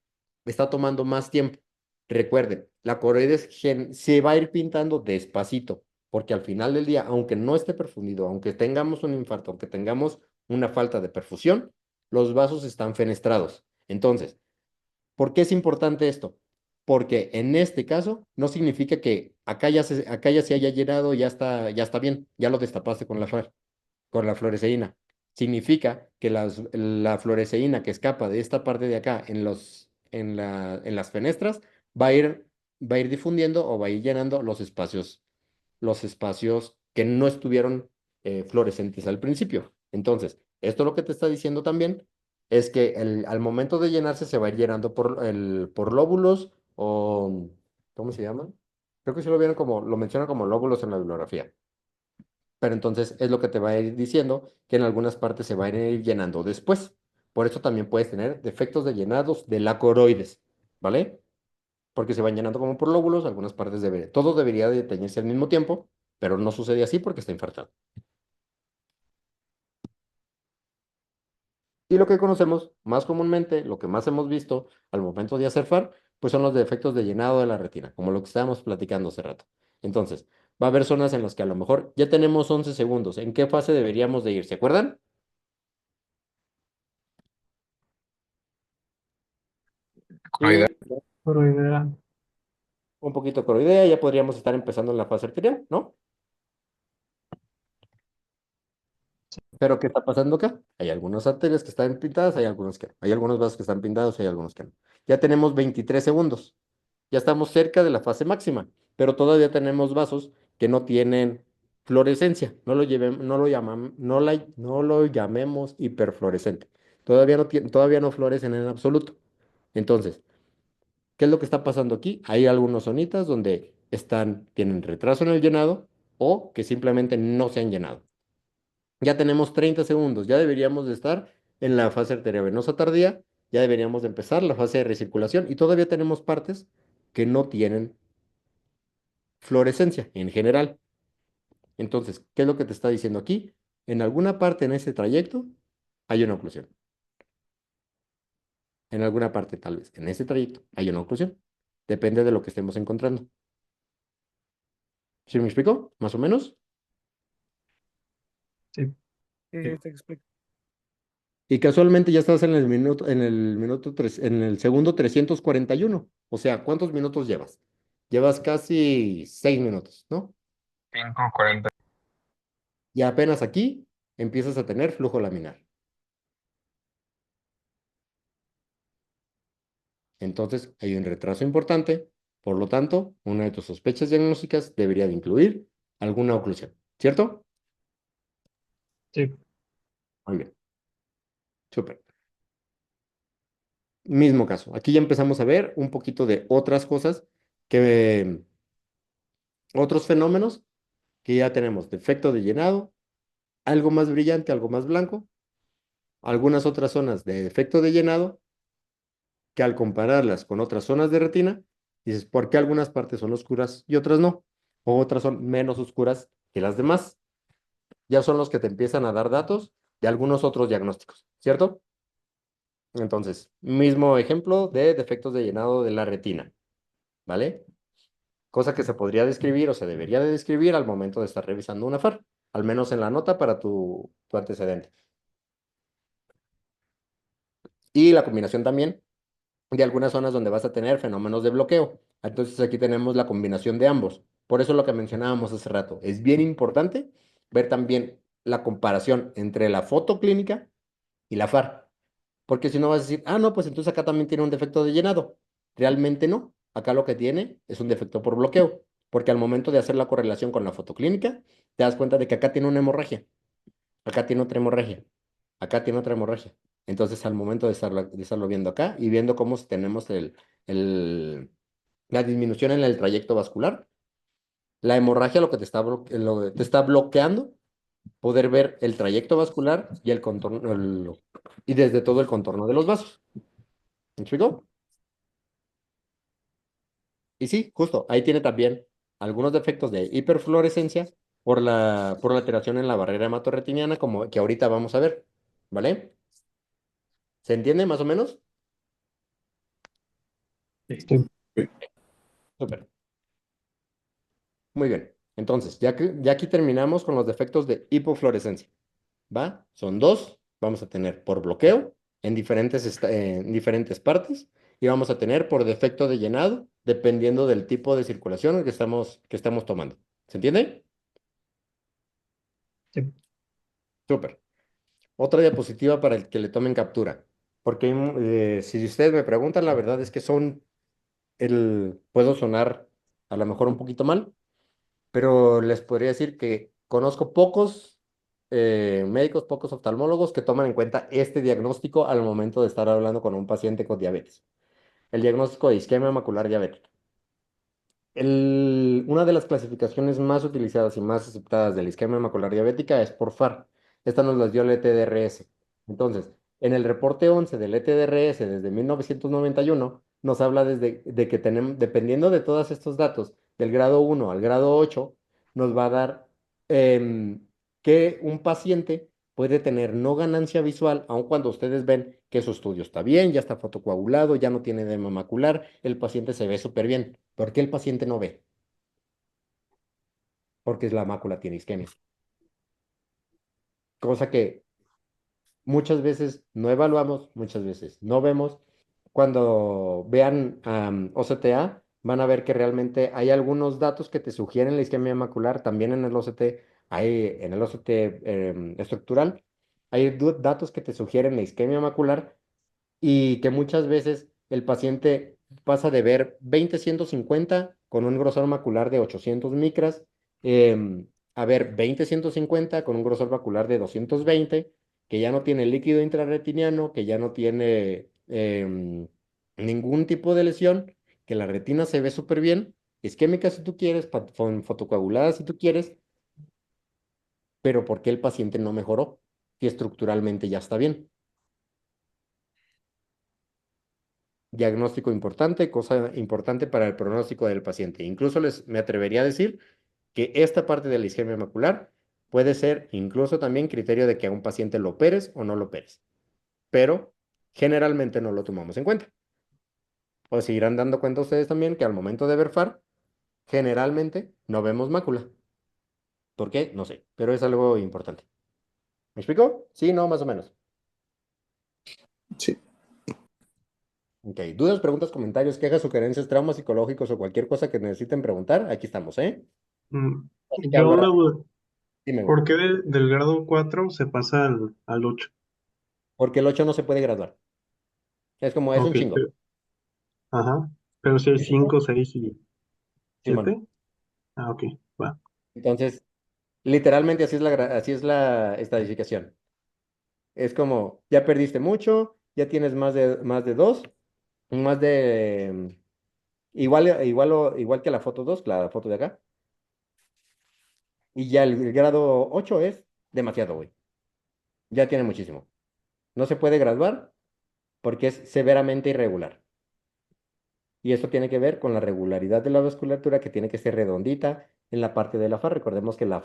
Está tomando más tiempo. Recuerden, la coroides se va a ir pintando despacito, porque al final del día, aunque no esté perfundido, aunque tengamos un infarto, aunque tengamos una falta de perfusión, los vasos están fenestrados. Entonces, ¿por qué es importante esto? Porque en este caso no significa que acá ya se haya llenado, ya está bien, ya lo destapaste con la fluoresceína. Significa que la fluoresceína que escapa de esta parte de acá en las fenestras va a ir, va a ir difundiendo o va a ir llenando los espacios que no estuvieron fluorescentes al principio. Entonces, esto lo que te está diciendo también es que al momento de llenarse se va a ir llenando por lóbulos o, ¿cómo se llama? Creo que sí lo vieron como, lo mencionan como lóbulos en la bibliografía. Pero entonces es lo que te va a ir diciendo que en algunas partes se van a ir llenando después. Por eso también puedes tener defectos de llenados de la coroides, ¿vale? Porque se van llenando como por lóbulos, algunas partes debería, todo debería de teñirse al mismo tiempo, pero no sucede así porque está infartado. Y lo que conocemos más comúnmente, lo que más hemos visto al momento de hacer FAR, pues son los defectos de llenado de la retina, como lo que estábamos platicando hace rato. Entonces, va a haber zonas en las que a lo mejor ya tenemos 11 segundos. ¿En qué fase deberíamos de ir? ¿Se acuerdan? Coroidea. Sí, Por idea. un poquito coroidea, ya podríamos estar empezando en la fase arterial, ¿no? Pero ¿qué está pasando acá? Hay algunas arterias que están pintadas, hay algunos que no. Hay algunos vasos que están pintados, hay algunos que no. Ya tenemos 23 segundos. Ya estamos cerca de la fase máxima, pero todavía tenemos vasos que no tienen fluorescencia. No lo llamemos hiperfluorescente. Todavía no florecen en absoluto. Entonces, ¿qué es lo que está pasando aquí? Hay algunos zonitas donde tienen retraso en el llenado o que simplemente no se han llenado. Ya tenemos 30 segundos, ya deberíamos de estar en la fase arteriovenosa tardía, ya deberíamos de empezar la fase de recirculación y todavía tenemos partes que no tienen fluorescencia en general. Entonces, ¿qué es lo que te está diciendo aquí? En alguna parte en ese trayecto hay una oclusión. En alguna parte, tal vez, en ese trayecto hay una oclusión. Depende de lo que estemos encontrando. ¿Sí me explico? ¿Más o menos? Sí. Sí, Sí. sí, te explico. Y casualmente ya estás en el segundo 341. O sea, ¿cuántos minutos llevas? Llevas casi 6 minutos, ¿no? 5:40. Y apenas aquí empiezas a tener flujo laminar. Entonces, hay un retraso importante. Por lo tanto, una de tus sospechas diagnósticas debería de incluir alguna oclusión, ¿cierto? Sí. Muy bien, súper. Mismo caso. Aquí ya empezamos a ver un poquito de otras cosas otros fenómenos que ya tenemos. Defecto de llenado, algo más brillante, algo más blanco, algunas otras zonas de defecto de llenado que al compararlas con otras zonas de retina, dices, ¿por qué algunas partes son oscuras y otras no? O otras son menos oscuras que las demás. Ya son los que te empiezan a dar datos de algunos otros diagnósticos, ¿cierto? Entonces, mismo ejemplo de defectos de llenado de la retina, ¿vale? Cosa que se podría describir o se debería de describir al momento de estar revisando una FAR, al menos en la nota para tu antecedente. Y la combinación también de algunas zonas donde vas a tener fenómenos de bloqueo. Entonces aquí tenemos la combinación de ambos. Por eso lo que mencionábamos hace rato, es bien importante ver también la comparación entre la foto clínica y la FAR. Porque si no vas a decir, ah, no, pues entonces acá también tiene un defecto de llenado. Realmente no. Acá lo que tiene es un defecto por bloqueo. Porque al momento de hacer la correlación con la fotoclínica, te das cuenta de que acá tiene una hemorragia, acá tiene otra hemorragia, acá tiene otra hemorragia. Entonces, al momento de estarlo viendo acá y viendo cómo tenemos el, la disminución en el trayecto vascular, la hemorragia lo que te está bloqueando poder ver el trayecto vascular y el contorno, y desde todo el contorno de los vasos. ¿Me explico? Y sí, justo, ahí tiene también algunos defectos de hiperfluorescencia por la alteración en la barrera hematorretiniana, como que ahorita vamos a ver, ¿vale? ¿Se entiende más o menos? Sí. Súper. Muy bien. Entonces, ya aquí terminamos con los defectos de hipofluorescencia, ¿va? Son dos. Vamos a tener por bloqueo en diferentes partes y vamos a tener por defecto de llenado, dependiendo del tipo de circulación que estamos tomando. ¿Se entiende? Sí. Súper. Otra diapositiva para el que le tomen captura. Porque si ustedes me preguntan, la verdad es que puedo sonar a lo mejor un poquito mal, pero les podría decir que conozco pocos médicos, pocos oftalmólogos que toman en cuenta este diagnóstico al momento de estar hablando con un paciente con diabetes. el diagnóstico de isquemia macular diabética. Una de las clasificaciones más utilizadas y más aceptadas de la isquemia macular diabética es por FAR. Esta nos las dio el ETDRS. Entonces, en el reporte 11 del ETDRS desde 1991, nos habla de que tenemos, dependiendo de todos estos datos, del grado 1 al grado 8, nos va a dar que un paciente puede tener no ganancia visual, aun cuando ustedes ven que su estudio está bien, ya está fotocoagulado, ya no tiene edema macular, el paciente se ve súper bien. ¿Por qué el paciente no ve? Porque la mácula tiene isquemia. Cosa que muchas veces no evaluamos, muchas veces no vemos. Cuando vean OCTA, van a ver que realmente hay algunos datos que te sugieren la isquemia macular. También en el OCT, en el OCT estructural, hay datos que te sugieren la isquemia macular y que muchas veces el paciente pasa de ver 20-150 con un grosor macular de 800 micras a ver 20-150 con un grosor macular de 220, que ya no tiene líquido intrarretiniano, que ya no tiene ningún tipo de lesión, que la retina se ve súper bien, isquémica si tú quieres, fotocoagulada si tú quieres, pero ¿por qué el paciente no mejoró si estructuralmente ya está bien? Diagnóstico importante, cosa importante para el pronóstico del paciente. Incluso me atrevería a decir que esta parte de la isquemia macular puede ser incluso también criterio de que a un paciente lo operes o no lo operes, pero generalmente no lo tomamos en cuenta. O se irán dando cuenta ustedes también que al momento de ver FAR, generalmente no vemos mácula. ¿Por qué? No sé, pero es algo importante. ¿Me explico? Sí, no, más o menos. Sí. Ok, dudas, preguntas, comentarios, quejas, sugerencias, traumas psicológicos o cualquier cosa que necesiten preguntar, aquí estamos, ¿eh? Así que Yo hablo una rápido. duda. Dime, güey. ¿Por qué del grado 4 se pasa al 8? Porque el 8 no se puede graduar. Es como, es un Ok, chingo. ajá. Pero si hay ¿Me explico? 5, 6 y Simón. 7. Ah, ok, va. Entonces, literalmente así es la estadificación. Es como, ya perdiste mucho, ya tienes más de dos, más de, igual que la foto 2, la foto de acá, y ya el grado 8 es demasiado, güey. Ya tiene muchísimo. No se puede graduar porque es severamente irregular. Y esto tiene que ver con la regularidad de la vasculatura que tiene que ser redondita en la parte de la FA. Recordemos que la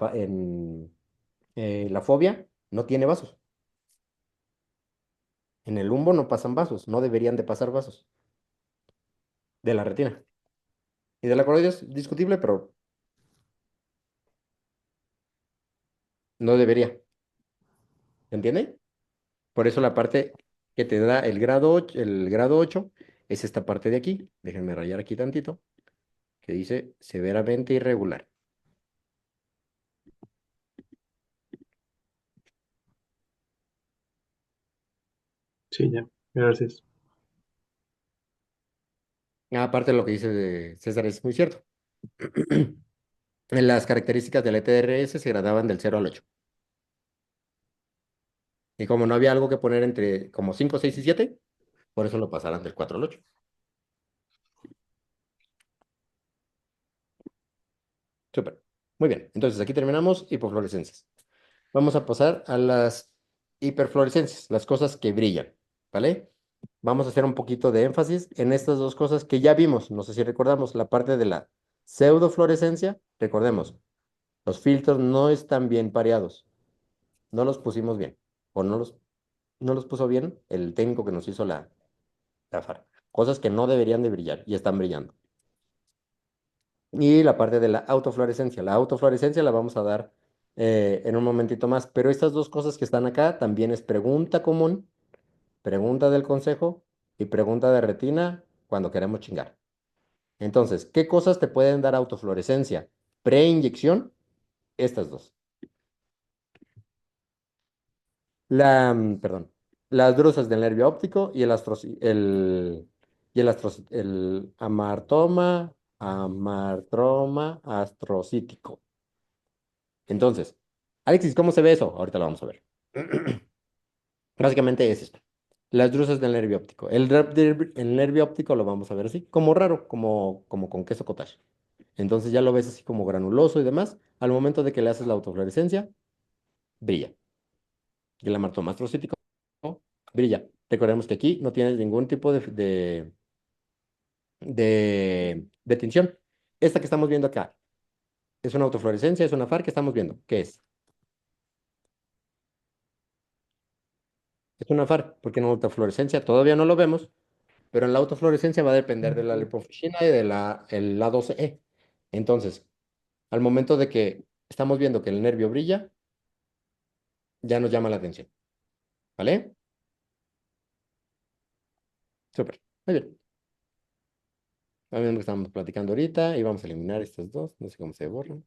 fobia no tiene vasos. En el lumbo no pasan vasos, no deberían de pasar vasos de la retina. Y de la coroidea es discutible, pero no debería. ¿Se entiende? Por eso la parte que te da el grado 8 es esta parte de aquí. Déjenme rayar aquí tantito, que dice severamente irregular. Sí, ya. Gracias. Aparte de lo que dice César es muy cierto. Las características del ETDRS se gradaban del 0 al 8. Y como no había algo que poner entre como 5, 6 y 7, por eso lo pasaron del 4 al 8. Súper. Muy bien. Entonces aquí terminamos hipofluorescencias. Vamos a pasar a las hiperfluorescencias, las cosas que brillan, ¿vale? Vamos a hacer un poquito de énfasis en estas dos cosas que ya vimos. No sé si recordamos la parte de la pseudofluorescencia. Recordemos, los filtros no están bien pareados. No los pusimos bien. O no los puso bien el técnico que nos hizo la FAR. Cosas que no deberían de brillar y están brillando. Y la parte de la autofluorescencia. La autofluorescencia la vamos a dar en un momentito más. Pero estas dos cosas que están acá también es pregunta común, pregunta del consejo y pregunta de retina cuando queremos chingar. Entonces, ¿qué cosas te pueden dar autofluorescencia? Preinyección, estas dos. Perdón, las drusas del nervio óptico y el amartroma astrocítico. Entonces, Alexis, ¿cómo se ve eso? Ahorita lo vamos a ver. Básicamente es esto. Las drusas del nervio óptico. El nervio óptico lo vamos a ver así, como raro, como con queso cottage. Entonces ya lo ves así como granuloso y demás. Al momento de que le haces la autofluorescencia, brilla. Y el amartomastrocítico brilla. Recordemos que aquí no tienes ningún tipo de tinción. Esta que estamos viendo acá es una autofluorescencia, es una FAR que estamos viendo. ¿Qué es? Es una FAR, porque en autofluorescencia todavía no lo vemos, pero en la autofluorescencia va a depender de la lipofuscina y de el A12E. Entonces, al momento de que estamos viendo que el nervio brilla, ya nos llama la atención. ¿Vale? Súper. Muy bien. Lo mismo que estamos platicando ahorita y vamos a eliminar estos dos. No sé cómo se borran.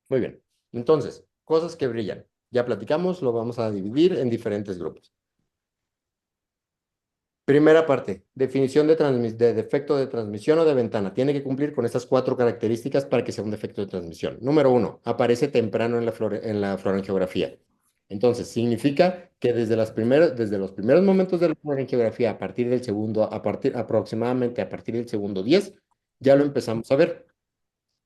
Muy bien. Entonces, cosas que brillan. Ya platicamos, lo vamos a dividir en diferentes grupos. Primera parte, definición de defecto de transmisión o de ventana. Tiene que cumplir con estas 4 características para que sea un defecto de transmisión. Número 1, aparece temprano en la florangiografía. Entonces, significa que desde los primeros momentos de la florangiografía, a partir del segundo, aproximadamente a partir del segundo 10, ya lo empezamos a ver.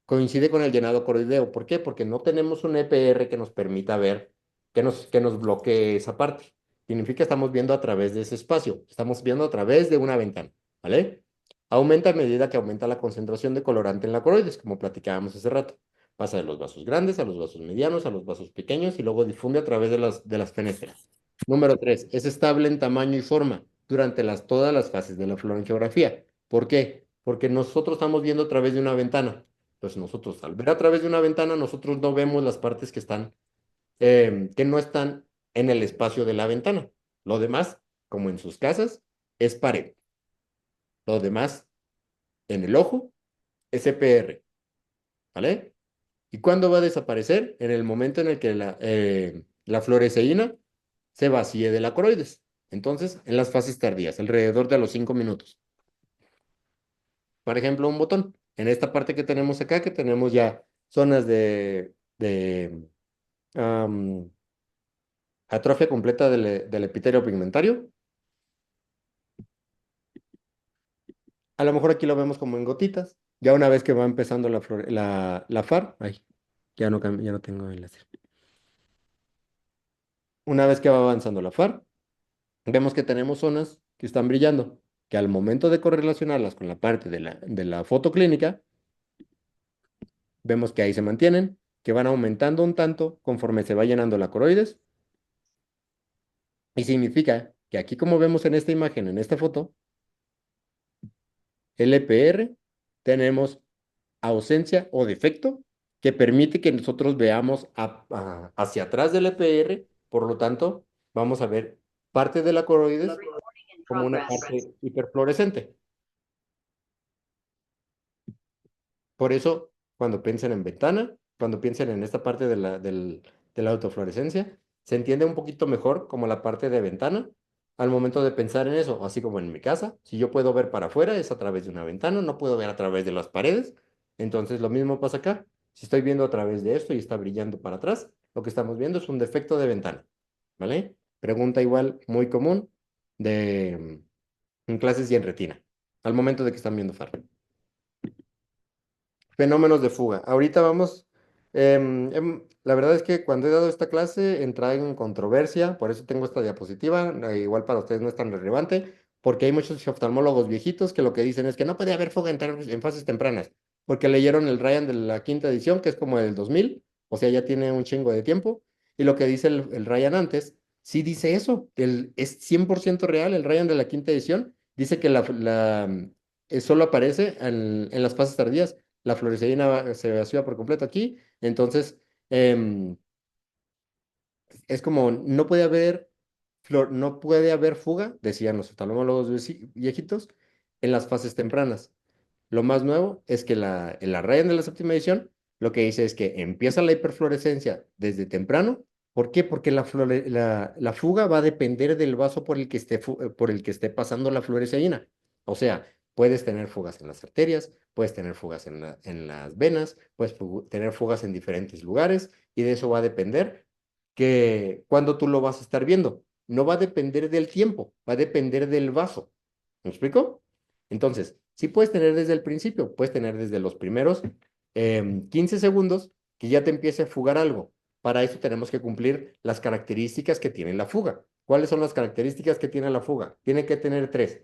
Coincide con el llenado coroideo. ¿Por qué? Porque no tenemos un EPR que nos permita ver, que nos bloquee esa parte. Significa que estamos viendo a través de ese espacio. Estamos viendo a través de una ventana, ¿vale? Aumenta a medida que aumenta la concentración de colorante en la coroides, como platicábamos hace rato. Pasa de los vasos grandes a los vasos medianos, a los vasos pequeños y luego difunde a través de las fenestras. Número 3, es estable en tamaño y forma durante todas las fases de la florangiografía. ¿Por qué? Porque nosotros estamos viendo a través de una ventana. Pues nosotros, al ver a través de una ventana, nosotros no vemos las partes que no están en el espacio de la ventana. Lo demás, como en sus casas, es pared. Lo demás, en el ojo, es EPR, ¿vale? ¿Y cuándo va a desaparecer? En el momento en el que la fluoresceína se vacíe de la coroides. Entonces, en las fases tardías, alrededor de los 5 minutos. Por ejemplo, un botón. En esta parte que tenemos acá, que tenemos ya zonas de atrofia completa del epitelio pigmentario. A lo mejor aquí lo vemos como en gotitas. Ya una vez que va empezando la FAR, ay, ya no tengo el láser. Una vez que va avanzando la FAR, vemos que tenemos zonas que están brillando, que al momento de correlacionarlas con la parte de la foto clínica, vemos que ahí se mantienen, que van aumentando un tanto conforme se va llenando la coroides. Y significa que aquí, como vemos en esta imagen, en esta foto, LPR, tenemos ausencia o defecto que permite que nosotros veamos hacia atrás del EPR, por lo tanto, vamos a ver parte de la coroides como una parte hiperfluorescente. Por eso, cuando piensen en ventana, cuando piensen en esta parte de la autofluorescencia, se entiende un poquito mejor como la parte de ventana al momento de pensar en eso, así como en mi casa. Si yo puedo ver para afuera, es a través de una ventana, no puedo ver a través de las paredes. Entonces, lo mismo pasa acá. Si estoy viendo a través de esto y está brillando para atrás, lo que estamos viendo es un defecto de ventana, ¿vale? Pregunta igual muy común en clases y en retina, al momento de que están viendo FAR. Fenómenos de fuga. Ahorita vamos, la verdad es que cuando he dado esta clase entra en controversia, por eso tengo esta diapositiva, igual para ustedes no es tan relevante, porque hay muchos oftalmólogos viejitos que lo que dicen es que no puede haber fuga en fases tempranas, porque leyeron el Ryan de la quinta edición, que es como del 2000, o sea, ya tiene un chingo de tiempo, y lo que dice el Ryan antes, sí dice eso, es 100% real, el Ryan de la quinta edición dice que solo aparece en las fases tardías. La fluoresceína se vacía por completo aquí, entonces em, es como no puede haber fuga, decían los oftalmólogos viejitos, en las fases tempranas. Lo más nuevo es que el Ryan de la séptima edición lo que dice es que empieza la hiperfluorescencia desde temprano. ¿Por qué? Porque la fuga va a depender del vaso por el que esté pasando la fluoresceína. O sea, puedes tener fugas en las arterias, puedes tener fugas en las venas, puedes tener fugas en diferentes lugares y de eso va a depender que cuando tú lo vas a estar viendo. No va a depender del tiempo, va a depender del vaso. ¿Me explico? Entonces, sí puedes tener desde el principio, puedes tener desde los primeros 15 segundos que ya te empiece a fugar algo. Para eso tenemos que cumplir las características que tiene la fuga. ¿Cuáles son las características que tiene la fuga? Tiene que tener tres.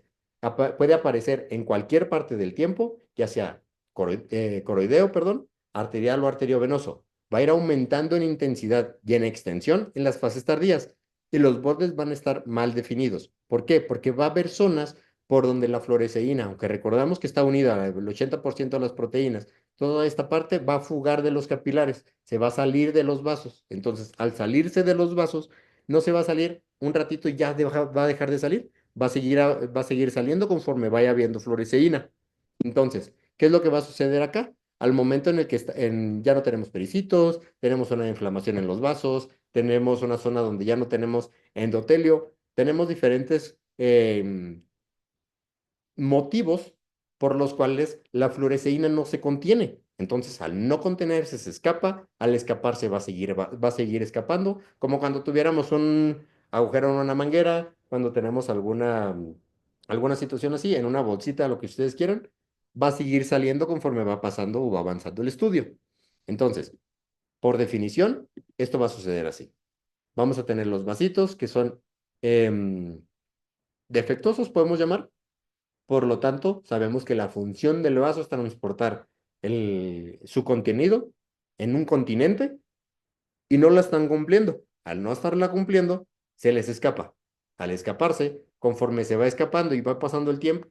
Puede aparecer en cualquier parte del tiempo, ya sea coroideo, perdón, arterial o arteriovenoso. Va a ir aumentando en intensidad y en extensión en las fases tardías y los bordes van a estar mal definidos. ¿Por qué? Porque va a haber zonas por donde la fluoresceína, aunque recordamos que está unida al 80% de las proteínas, toda esta parte va a fugar de los capilares, se va a salir de los vasos. Entonces, al salirse de los vasos, no se va a salir un ratito y ya va a dejar de salir, va a seguir saliendo conforme vaya habiendo fluoresceína. Entonces, ¿qué es lo que va a suceder acá? Al momento en el que ya no tenemos pericitos, tenemos una inflamación en los vasos, tenemos una zona donde ya no tenemos endotelio, tenemos diferentes motivos por los cuales la fluoresceína no se contiene. Entonces, al no contenerse, se escapa, al escaparse va a seguir escapando, como cuando tuviéramos un agujero en una manguera, cuando tenemos alguna situación así, en una bolsita, lo que ustedes quieran, va a seguir saliendo conforme va pasando o va avanzando el estudio. Entonces, por definición, esto va a suceder así. Vamos a tener los vasitos que son defectuosos, podemos llamar. Por lo tanto, sabemos que la función del vaso es transportar su contenido en un continente y no la están cumpliendo. Al no estarla cumpliendo, se les escapa. Al escaparse, conforme se va escapando y va pasando el tiempo,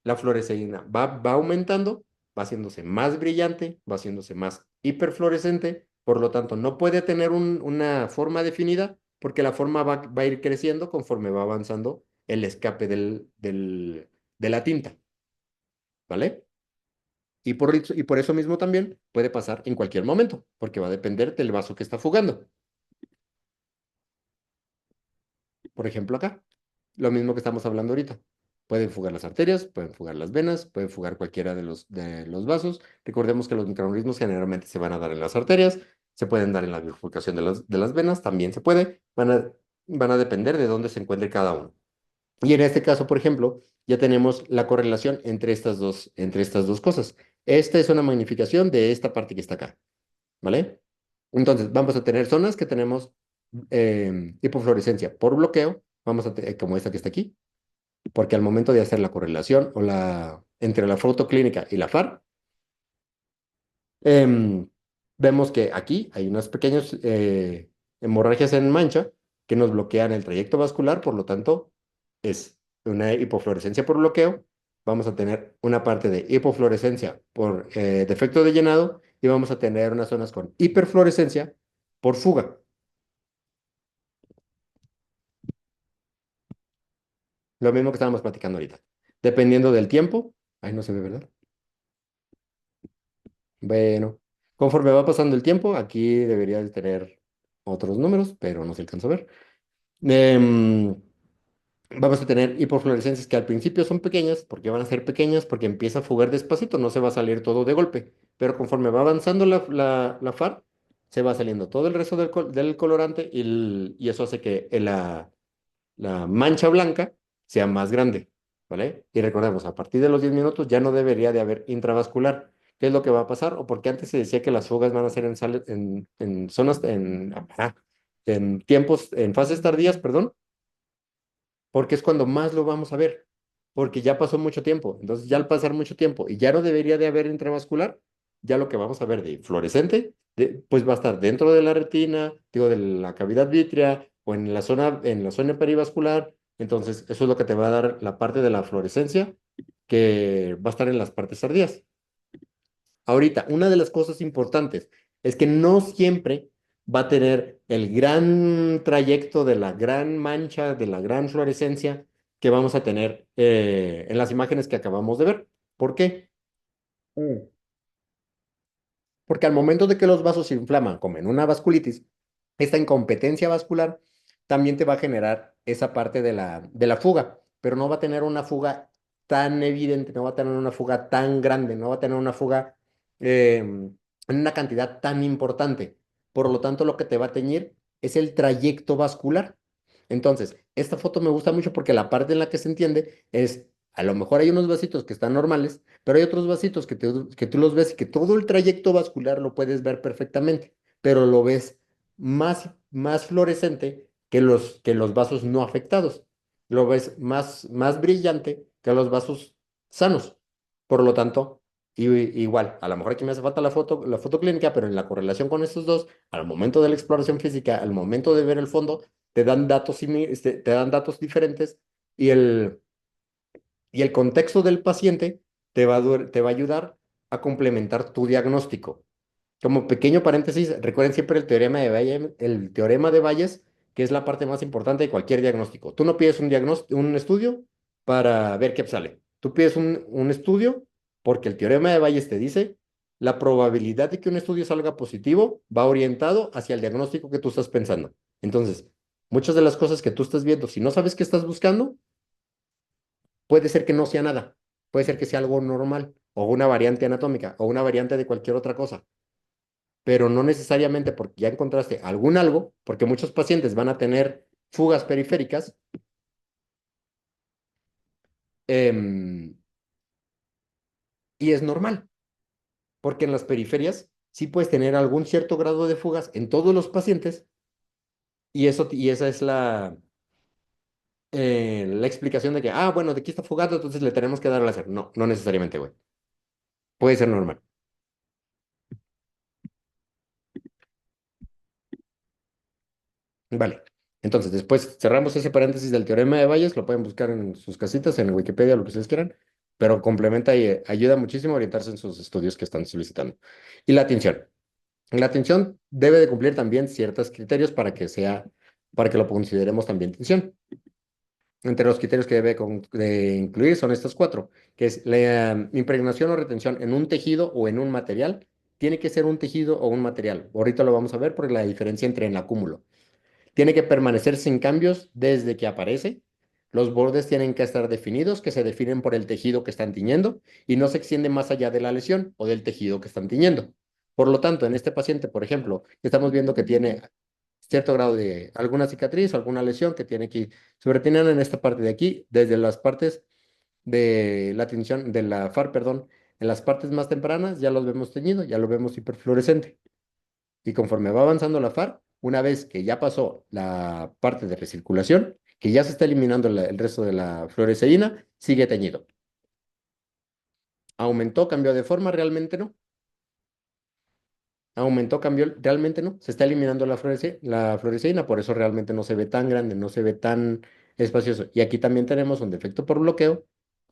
la fluoresceína va aumentando, va haciéndose más brillante, va haciéndose más hiperfluorescente, por lo tanto no puede tener una forma definida porque la forma va a ir creciendo conforme va avanzando el escape de la tinta, ¿vale? Y por eso mismo también puede pasar en cualquier momento, porque va a depender del vaso que está fugando. Por ejemplo, acá, lo mismo que estamos hablando ahorita. Pueden fugar las arterias, pueden fugar las venas, pueden fugar cualquiera de los vasos. Recordemos que los microorganismos generalmente se van a dar en las arterias, se pueden dar en la bifurcación de las venas, también se puede. Van a depender de dónde se encuentre cada uno. Y en este caso, por ejemplo, ya tenemos la correlación entre estas dos cosas. Esta es una magnificación de esta parte que está acá, ¿vale? Entonces, vamos a tener zonas que tenemos hipofluorescencia por bloqueo, como esta que está aquí, porque al momento de hacer la correlación entre la fotoclínica y la FAR, em, vemos que aquí hay unas pequeñas hemorragias en mancha que nos bloquean el trayecto vascular, por lo tanto, es una hipofluorescencia por bloqueo. Vamos a tener una parte de hipofluorescencia por defecto de llenado y vamos a tener unas zonas con hiperfluorescencia por fuga. Lo mismo que estábamos platicando ahorita. Dependiendo del tiempo, ahí no se ve, ¿verdad? Bueno, conforme va pasando el tiempo, aquí debería de tener otros números, pero no se alcanza a ver. Em, Vamos a tener hipofluorescencias que al principio son pequeñas, porque van a ser pequeñas, porque empieza a fugar despacito, no se va a salir todo de golpe. Pero conforme va avanzando la FAR, se va saliendo todo el resto del colorante y eso hace que la mancha blanca sea más grande, ¿vale? Y recordemos, a partir de los 10 minutos ya no debería de haber intravascular. ¿Qué es lo que va a pasar? O porque antes se decía que las fugas van a ser en zonas, en tiempos, en fases tardías, perdón, porque es cuando más lo vamos a ver, porque ya pasó mucho tiempo. Entonces, ya al pasar mucho tiempo y ya no debería de haber intravascular, ya lo que vamos a ver de fluorescente, pues va a estar dentro de la retina, digo, de la cavidad vítrea o en la zona perivascular. Entonces, eso es lo que te va a dar la parte de la fluorescencia que va a estar en las partes tardías. Ahorita, una de las cosas importantes es que no siempre va a tener el gran trayecto de la gran mancha, de la gran fluorescencia que vamos a tener en las imágenes que acabamos de ver. ¿Por qué? Mm. Porque al momento de que los vasos se inflaman, como en una vasculitis, esta incompetencia vascular también te va a generar esa parte de la fuga, pero no va a tener una fuga tan evidente, no va a tener una fuga tan grande, no va a tener una fuga en una cantidad tan importante. Por lo tanto, lo que te va a teñir es el trayecto vascular. Entonces, esta foto me gusta mucho porque la parte en la que se entiende es, a lo mejor hay unos vasitos que están normales, pero hay otros vasitos que tú los ves y que todo el trayecto vascular lo puedes ver perfectamente, pero lo ves más fluorescente que los vasos no afectados. Lo ves más brillante que los vasos sanos. Por lo tanto, igual, a lo mejor aquí me hace falta la foto clínica, pero en la correlación con estos dos, al momento de la exploración física, al momento de ver el fondo, te dan datos diferentes y y el contexto del paciente te va a ayudar a complementar tu diagnóstico. Como pequeño paréntesis, recuerden siempre el teorema de Bayes, que es la parte más importante de cualquier diagnóstico. Tú no pides un estudio para ver qué sale. Tú pides un estudio porque el teorema de Bayes te dice la probabilidad de que un estudio salga positivo va orientado hacia el diagnóstico que tú estás pensando. Entonces, muchas de las cosas que tú estás viendo, si no sabes qué estás buscando, puede ser que no sea nada. Puede ser que sea algo normal o una variante anatómica o una variante de cualquier otra cosa, pero no necesariamente porque ya encontraste algún algo, porque muchos pacientes van a tener fugas periféricas, em, y es normal, porque en las periferias sí puedes tener algún cierto grado de fugas en todos los pacientes, y esa es la explicación de que, bueno, de aquí está fugado, entonces le tenemos que dar al láser. No, no necesariamente, güey. Puede ser normal. Vale. Entonces, después cerramos ese paréntesis del teorema de Bayes, lo pueden buscar en sus casitas, en Wikipedia, lo que ustedes quieran, pero complementa y ayuda muchísimo a orientarse en sus estudios que están solicitando. Y la atención. La atención debe de cumplir también ciertos criterios para que lo consideremos también tensión. Entre los criterios que debe de incluir son estos cuatro, que es la impregnación o retención en un tejido o en un material. Tiene que ser un tejido o un material. Ahorita lo vamos a ver por la diferencia entre el acúmulo. Tiene que permanecer sin cambios desde que aparece. Los bordes tienen que estar definidos, que se definen por el tejido que están tiñendo y no se extiende más allá de la lesión o del tejido que están tiñendo. Por lo tanto, en este paciente, por ejemplo, estamos viendo que tiene cierto grado de alguna cicatriz o alguna lesión que tiene aquí, sobre tienen en esta parte de aquí, desde las partes de la tinción, de la FAR, perdón, en las partes más tempranas ya los vemos teñido, ya lo vemos hiperfluorescente. Y conforme va avanzando la FAR, una vez que ya pasó la parte de recirculación, que ya se está eliminando el resto de la fluoresceína, sigue teñido. ¿Aumentó, cambió de forma? Realmente no. ¿Aumentó, cambió? Realmente no. Se está eliminando la fluoresceína, por eso realmente no se ve tan grande, no se ve tan espacioso. Y aquí también tenemos un defecto por bloqueo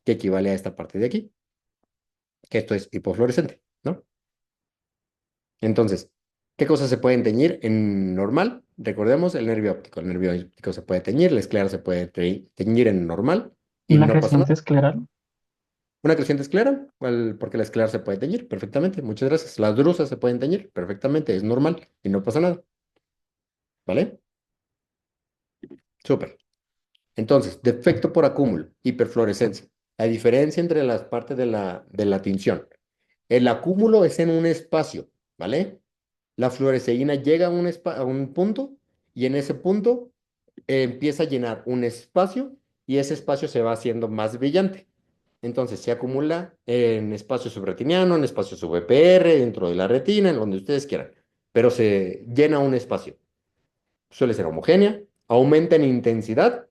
que equivale a esta parte de aquí, que esto es hipofluorescente, ¿no? Entonces, ¿qué cosas se pueden teñir en normal? Recordemos el nervio óptico. El nervio óptico se puede teñir, la esclera se puede teñir en normal y ¿Y la no pasa creciente nada. escleral? Una creciente esclera, porque la esclera se puede teñir perfectamente. Muchas gracias. Las drusas se pueden teñir perfectamente, es normal y no pasa nada. ¿Vale? Súper. Entonces, defecto por acúmulo, hiperfluorescencia. La diferencia entre las partes de la tinción. El acúmulo es en un espacio, ¿vale? La fluoresceína llega a un punto y en ese punto empieza a llenar un espacio y ese espacio se va haciendo más brillante. Entonces se acumula en espacio subretiniano, en espacio sub-EPR, dentro de la retina, en donde ustedes quieran, pero se llena un espacio. Suele ser homogénea, aumenta en intensidad,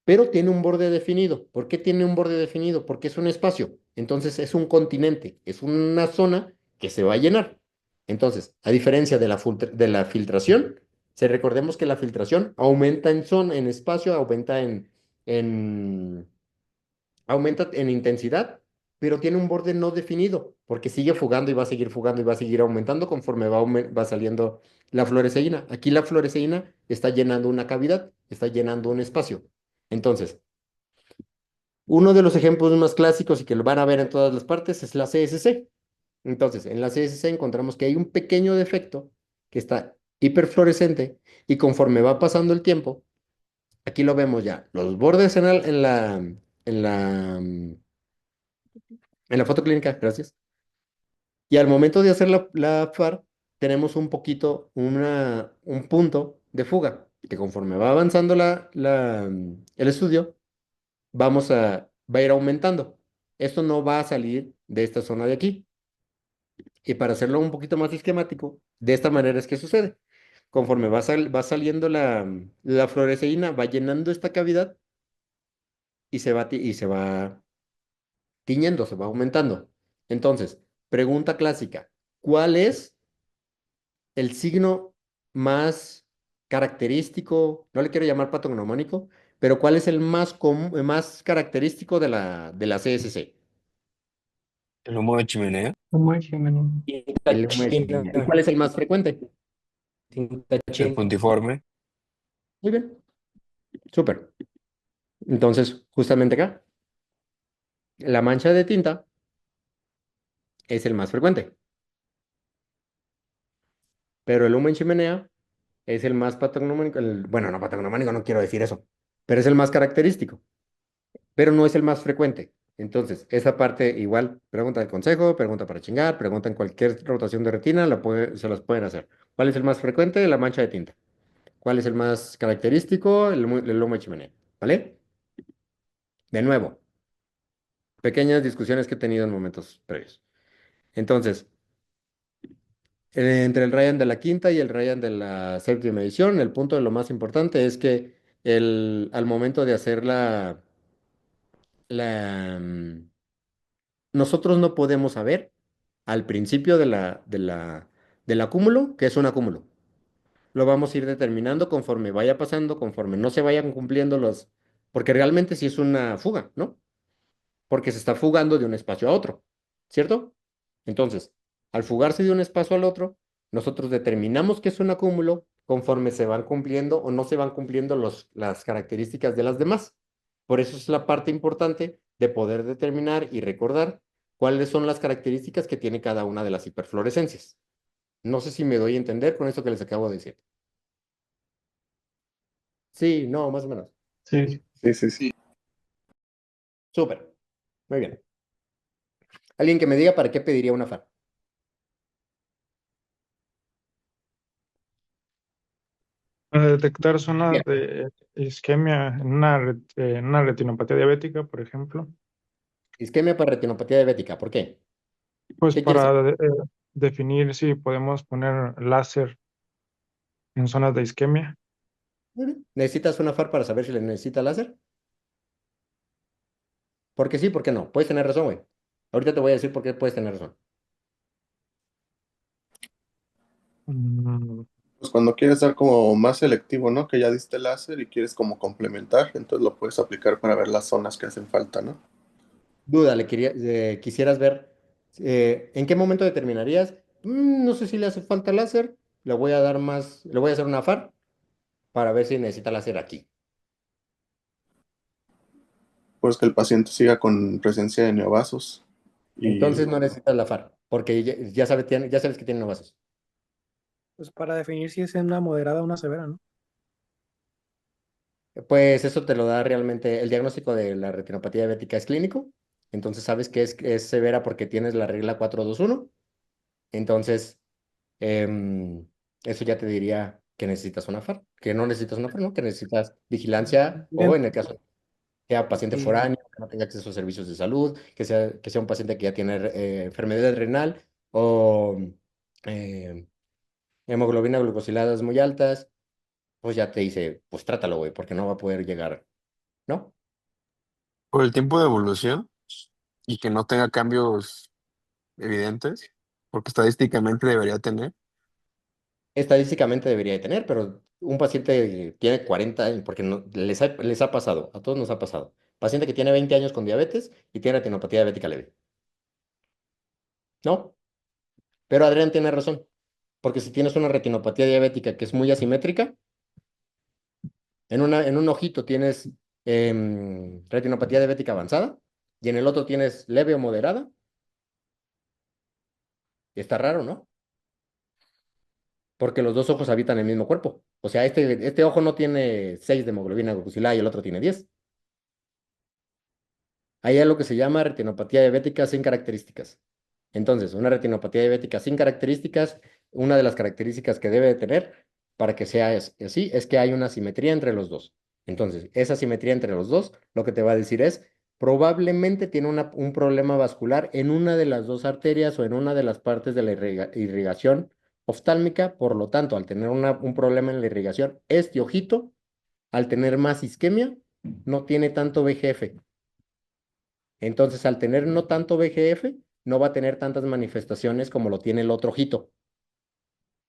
pero tiene un borde definido. ¿Por qué tiene un borde definido? Porque es un espacio. Entonces es un continente, es una zona que se va a llenar. Entonces, a diferencia de de la filtración, se recordemos que la filtración aumenta en zona, en espacio, en, aumenta en intensidad, pero tiene un borde no definido, porque sigue fugando y va a seguir fugando y va a seguir aumentando conforme va saliendo la fluoresceína. Aquí la fluoresceína está llenando una cavidad, está llenando un espacio. Entonces, uno de los ejemplos más clásicos y que lo van a ver en todas las partes es la CSC. Entonces, en la CSC encontramos que hay un pequeño defecto que está hiperfluorescente y conforme va pasando el tiempo, aquí lo vemos ya, los bordes en la En la foto clínica, gracias. Y al momento de hacer la FAR, tenemos un poquito, un punto de fuga, que conforme va avanzando el estudio, va a ir aumentando. Esto no va a salir de esta zona de aquí. Y para hacerlo un poquito más esquemático, de esta manera es que sucede. Conforme va saliendo la fluoresceína, va llenando esta cavidad y se va tiñendo, se va aumentando. Entonces, pregunta clásica, ¿cuál es el signo más característico? No le quiero llamar patognomónico, pero ¿cuál es el más característico de la CSC? El humo de chimenea. Muy femenino. El humo de chimenea. ¿Y cuál es el más frecuente? Tinta El china. puntiforme. Muy bien, súper. Entonces, justamente acá, la mancha de tinta es el más frecuente, pero el humo en chimenea es el más patognomónico. Bueno, no patognomónico, no quiero decir eso, pero es el más característico, pero no es el más frecuente. Entonces, esa parte igual, pregunta de consejo, pregunta para chingar, pregunta en cualquier rotación de retina, se las pueden hacer. ¿Cuál es el más frecuente? La mancha de tinta. ¿Cuál es el más característico? El humo de chimenea. ¿Vale? De nuevo, pequeñas discusiones que he tenido en momentos previos. Entonces, entre el Ryan de la quinta y el Ryan de la séptima edición, el punto de lo más importante es que al momento de hacer la, mm, nosotros no podemos saber al principio del acúmulo que es un acúmulo. Lo vamos a ir determinando conforme vaya pasando, conforme no se vayan cumpliendo porque realmente sí es una fuga, ¿no? Porque se está fugando de un espacio a otro, ¿cierto? Entonces, al fugarse de un espacio al otro, nosotros determinamos que es un acúmulo conforme se van cumpliendo o no se van cumpliendo las características de las demás. Por eso es la parte importante de poder determinar y recordar cuáles son las características que tiene cada una de las hiperfluorescencias. No sé si me doy a entender con esto que les acabo de decir. Sí, no, más o menos. Sí, Sí, sí, sí. Súper. Muy bien. Alguien que me diga para qué pediría una FAR. Para detectar zonas Bien. de isquemia en una retinopatía diabética, por ejemplo, Isquemia para retinopatía diabética. ¿Por qué? pues ¿Qué quieres saber? para definir si podemos poner láser en zonas de isquemia. Muy bien. ¿Necesitas una FAR para saber si le necesita láser? Porque sí, porque no. Puedes tener razón, güey. Ahorita te voy a decir por qué puedes tener razón. Mm, Pues cuando quieres dar como más selectivo, ¿no? Que ya diste láser y quieres como complementar, entonces lo puedes aplicar para ver las zonas que hacen falta, ¿no? Duda, quisieras ver en qué momento determinarías. No sé si le hace falta láser. Le voy a hacer una FAR para ver si necesita láser aquí. Pues que el paciente siga con presencia de neovasos y Entonces no necesitas la FAR, porque ya sabes que tiene vasos. Pues para definir si es una moderada o una severa, ¿no? Pues eso te lo da realmente el diagnóstico de la retinopatía diabética es clínico. Entonces sabes que es severa porque tienes la regla 421. Entonces, em, eso ya te diría que necesitas una FAR, que no necesitas una FAR, ¿no? Que necesitas vigilancia o Bien. en el caso que sea paciente Y foráneo, que no tenga acceso a servicios de salud, que sea un paciente que ya tiene enfermedad renal o eh, hemoglobina glucosiladas muy altas, pues ya te dice, pues trátalo, güey, porque no va a poder llegar, ¿no? Por el tiempo de evolución y que no tenga cambios evidentes, porque estadísticamente debería tener. Estadísticamente debería de tener, pero un paciente que tiene 40 años, porque les ha pasado, a todos nos ha pasado. Paciente que tiene 20 años con diabetes y tiene retinopatía diabética leve, ¿no? Pero Adrián tiene razón, porque si tienes una retinopatía diabética que es muy asimétrica, en un ojito tienes retinopatía diabética avanzada y en el otro tienes leve o moderada, está raro, ¿no? Porque los dos ojos habitan el mismo cuerpo. O sea, este ojo no tiene 6 de hemoglobina glucosilada y el otro tiene 10. Hay algo que se llama retinopatía diabética sin características. Entonces, una retinopatía diabética sin características, una de las características que debe de tener para que sea así es que hay una simetría entre los dos. Entonces, esa simetría entre los dos, lo que te va a decir es, probablemente tiene un problema vascular en una de las dos arterias o en una de las partes de la irrigación oftálmica. Por lo tanto, al tener un problema en la irrigación, este ojito, al tener más isquemia, no tiene tanto VGF. Entonces, al tener no tanto VGF, no va a tener tantas manifestaciones como lo tiene el otro ojito.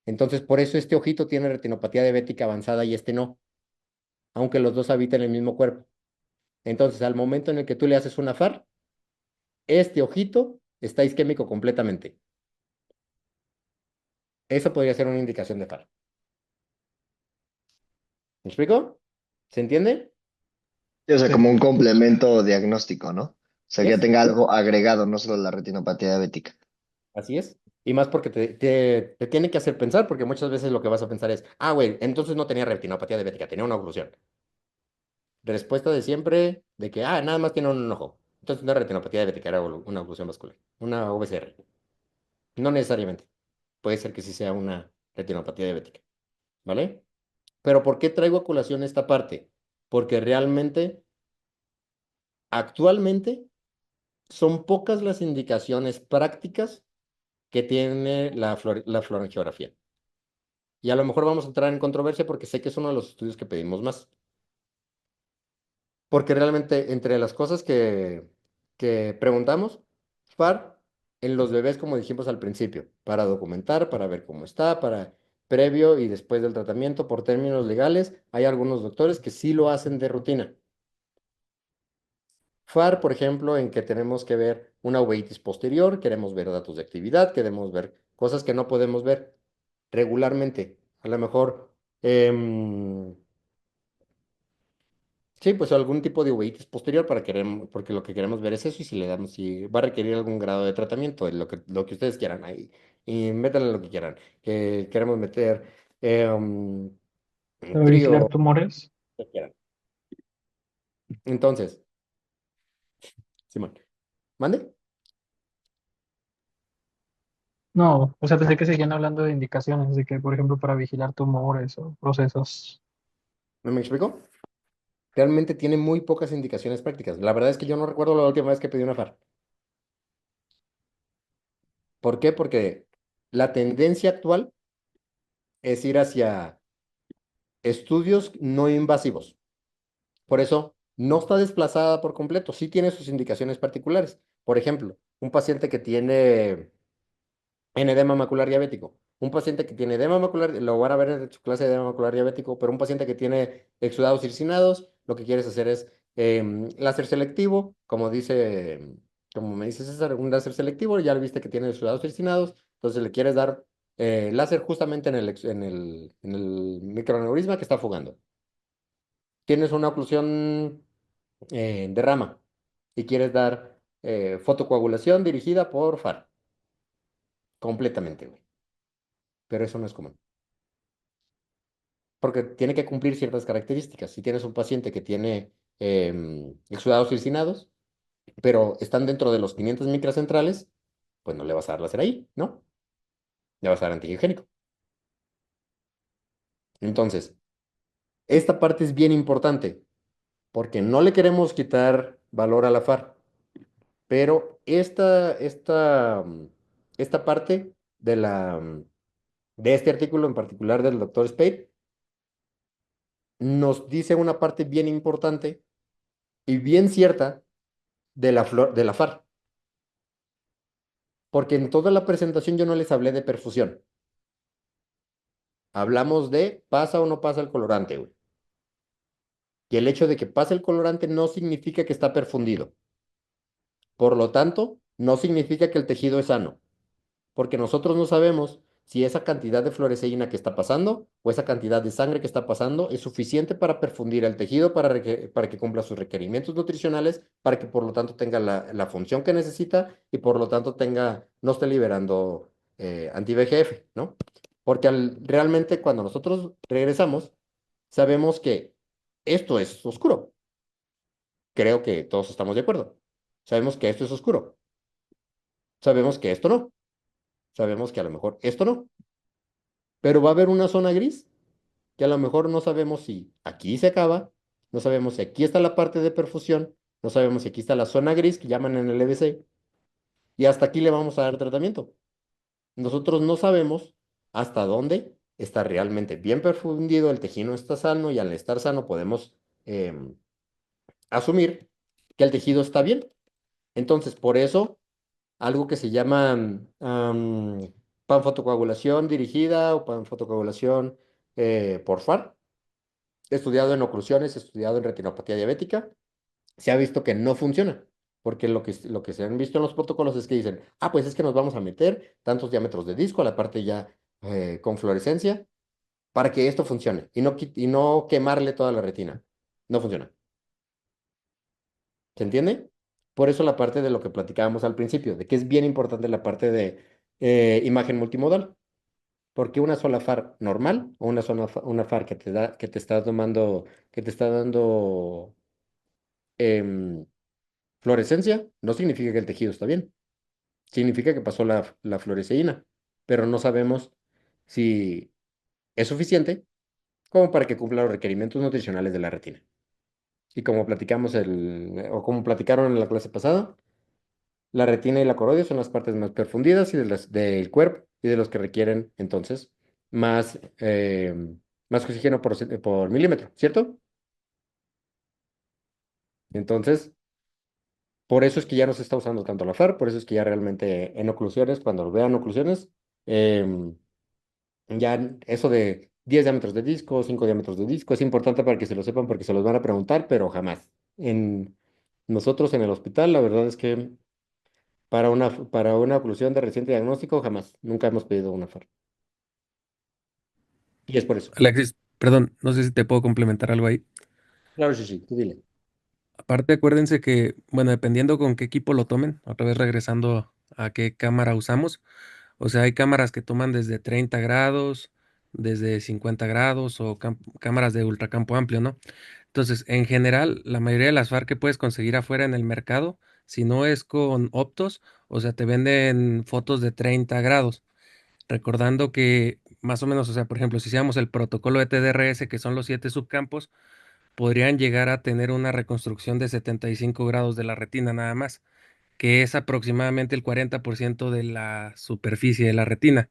Entonces, por eso este ojito tiene retinopatía diabética avanzada y este no, aunque los dos habitan el mismo cuerpo. Entonces, al momento en el que tú le haces una FAR, este ojito está isquémico completamente. Eso podría ser una indicación de FAR. ¿Me explico? ¿Se entiende? Sí, o sea, Sí. como un complemento diagnóstico, ¿no? O sea, que ya Yes. tenga algo agregado, no solo la retinopatía diabética. Así es. Y más porque te tiene que hacer pensar, porque muchas veces lo que vas a pensar es, ah, güey, entonces no tenía retinopatía diabética, tenía una oclusión. Respuesta de siempre de que, ah, nada más tiene un ojo. Entonces no era retinopatía diabética, era una oclusión vascular, una VCR. No necesariamente. Puede ser que sí sea una retinopatía diabética, ¿vale? Pero ¿por qué traigo a colación esta parte? Porque realmente, actualmente, son pocas las indicaciones prácticas que tiene la fluorangiografía. Y a lo mejor vamos a entrar en controversia porque sé que es uno de los estudios que pedimos más. Porque realmente entre las cosas que preguntamos, FAR en los bebés, como dijimos al principio, para documentar, para ver cómo está, para previo y después del tratamiento, por términos legales, hay algunos doctores que sí lo hacen de rutina. FAR, por ejemplo, en que tenemos que ver una uveitis posterior, queremos ver datos de actividad, queremos ver cosas que no podemos ver regularmente. A lo mejor, sí, pues algún tipo de uveitis posterior porque lo que queremos ver es eso y si le damos, si va a requerir algún grado de tratamiento, lo que ustedes quieran ahí, y métanle lo que quieran. Que queremos meter Para vigilar trío, tumores. lo que quieran. Entonces, Simón, ¿mande? No, o sea, pensé que seguían hablando de indicaciones, de que, por ejemplo, para vigilar tumores o procesos. ¿No me explico? Realmente tiene muy pocas indicaciones prácticas. La verdad es que yo no recuerdo la última vez que pedí una FAR. ¿Por qué? Porque la tendencia actual es ir hacia estudios no invasivos. Por eso no está desplazada por completo, sí tiene sus indicaciones particulares. Por ejemplo, un paciente que tiene en edema macular diabético, un paciente que tiene edema macular, lo van a ver en su clase de edema macular diabético, pero un paciente que tiene exudados circinados, lo que quieres hacer es láser selectivo, como me dice César, un láser selectivo, ya viste que tiene exudados circinados, entonces le quieres dar láser justamente en el microaneurisma que está fugando. Tienes una oclusión de rama y quieres dar fotocoagulación dirigida por FAR, completamente, güey. Pero eso no es común. Porque tiene que cumplir ciertas características. Si tienes un paciente que tiene exudados circinados, pero están dentro de los 500 microcentrales, pues no le vas a dar láser ahí, ¿no? Le vas a dar antihigiénico. Entonces, esta parte es bien importante porque no le queremos quitar valor a la FAR. Pero esta parte de este artículo en particular del doctor Spade nos dice una parte bien importante y bien cierta de la FAR. Porque en toda la presentación yo no les hablé de perfusión. Hablamos de pasa o no pasa el colorante, güey. Y el hecho de que pase el colorante no significa que está perfundido. Por lo tanto, no significa que el tejido es sano. Porque nosotros no sabemos si esa cantidad de fluoresceína que está pasando o esa cantidad de sangre que está pasando es suficiente para perfundir el tejido para que cumpla sus requerimientos nutricionales, para que por lo tanto tenga la función que necesita y por lo tanto no esté liberando anti-VEGF, ¿no? Porque realmente cuando nosotros regresamos, sabemos que esto es oscuro. Creo que todos estamos de acuerdo. Sabemos que esto es oscuro. Sabemos que esto no. Sabemos que a lo mejor esto no. Pero va a haber una zona gris que a lo mejor no sabemos si aquí se acaba, no sabemos si aquí está la parte de perfusión, no sabemos si aquí está la zona gris que llaman en el EBC, y hasta aquí le vamos a dar tratamiento. Nosotros no sabemos hasta dónde está realmente bien perfundido, el tejido está sano, y al estar sano podemos asumir que el tejido está bien. Entonces, por eso, algo que se llama panfotocoagulación dirigida o panfotocoagulación por FAR, estudiado en oclusiones, estudiado en retinopatía diabética, se ha visto que no funciona. Porque lo que se han visto en los protocolos es que dicen, pues es que nos vamos a meter tantos diámetros de disco a la parte ya con fluorescencia para que esto funcione y no quemarle toda la retina. No funciona. ¿Se entiende? Por eso la parte de lo que platicábamos al principio, de que es bien importante la parte de imagen multimodal. Porque una sola FAR normal o una FAR que te está tomando, que te está dando em, fluorescencia, no significa que el tejido está bien. Significa que pasó la fluoresceína, pero no sabemos si es suficiente como para que cumpla los requerimientos nutricionales de la retina. Y como platicamos o como platicaron en la clase pasada, la retina y la coroides son las partes más perfundidas del cuerpo y de los que requieren entonces más, más oxígeno por milímetro, ¿cierto? Entonces, por eso es que ya no se está usando tanto la FAR, por eso es que ya realmente en oclusiones, cuando vean oclusiones, em, ya eso de 10 diámetros de disco, 5 diámetros de disco, es importante para que se lo sepan porque se los van a preguntar, pero jamás. Nosotros en el hospital, la verdad es que para una oclusión de reciente diagnóstico, jamás, nunca hemos pedido una FAR. Y es por eso. Alexis, perdón, no sé si te puedo complementar algo ahí. Claro, sí, sí, tú dile. Aparte, acuérdense que, bueno, dependiendo con qué equipo lo tomen, otra vez regresando a qué cámara usamos, o sea, hay cámaras que toman desde 30 grados, desde 50 grados o cámaras de ultracampo amplio, ¿no? Entonces, en general, la mayoría de las FAR que puedes conseguir afuera en el mercado, si no es con optos, o sea, te venden fotos de 30 grados. Recordando que más o menos, o sea, por ejemplo, si hiciéramos el protocolo de TDRS, que son los 7 subcampos, podrían llegar a tener una reconstrucción de 75 grados de la retina nada más, que es aproximadamente el 40% de la superficie de la retina.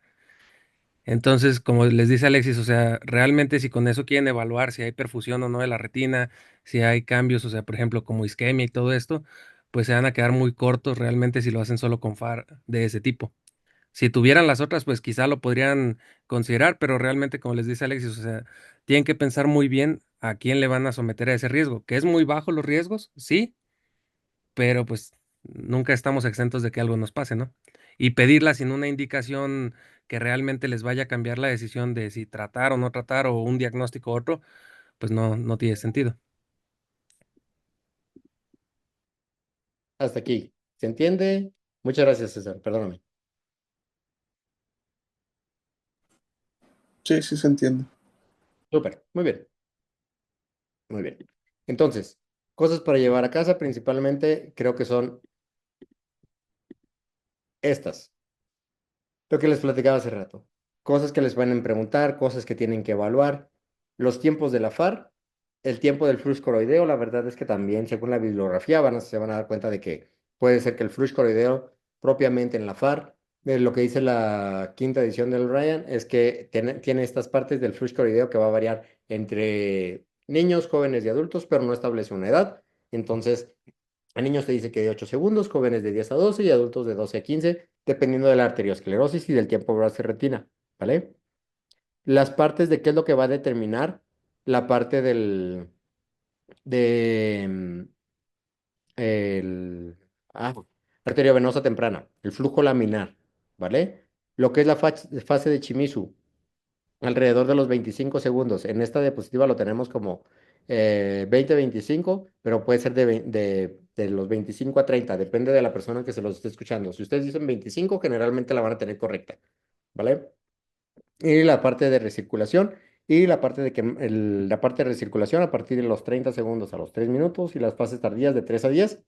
Entonces, como les dice Alexis, o sea, realmente si con eso quieren evaluar si hay perfusión o no de la retina, si hay cambios, o sea, por ejemplo, como isquemia y todo esto, pues se van a quedar muy cortos realmente si lo hacen solo con FAR de ese tipo. Si tuvieran las otras, pues quizá lo podrían considerar, pero realmente, como les dice Alexis, o sea, tienen que pensar muy bien a quién le van a someter a ese riesgo, que es muy bajo los riesgos, sí, pero pues nunca estamos exentos de que algo nos pase, ¿no? Y pedirla sin una indicación que realmente les vaya a cambiar la decisión de si tratar o no tratar o un diagnóstico u otro, pues no tiene sentido. Hasta aquí. ¿Se entiende? Muchas gracias, César. Perdóname. Sí, sí se entiende. Súper. Muy bien. Muy bien. Entonces, cosas para llevar a casa, principalmente creo que son estas. Lo que les platicaba hace rato. Cosas que les van a preguntar, cosas que tienen que evaluar. Los tiempos de la FAR, el tiempo del flux coroideo, la verdad es que también, según la bibliografía, se van a dar cuenta de que puede ser que el flux coroideo propiamente en la FAR, lo que dice la quinta edición del Ryan, es que tiene estas partes del flux coroideo que va a variar entre niños, jóvenes y adultos, pero no establece una edad. Entonces, a niños te dice que de 8 segundos, jóvenes de 10 a 12 y adultos de 12 a 15, dependiendo de la arteriosclerosis y del tiempo base retina, ¿vale? Las partes de qué es lo que va a determinar la parte de, el, ah, arteriovenosa temprana, el flujo laminar, ¿vale? Lo que es la fase de Chimizu, alrededor de los 25 segundos. En esta diapositiva lo tenemos como 20-25, pero puede ser de los 25 a 30, depende de la persona que se los esté escuchando. Si ustedes dicen 25, generalmente la van a tener correcta, ¿vale? Y la parte de recirculación, y la parte la parte de recirculación a partir de los 30 segundos a los 3 minutos, y las fases tardías de 3 a 10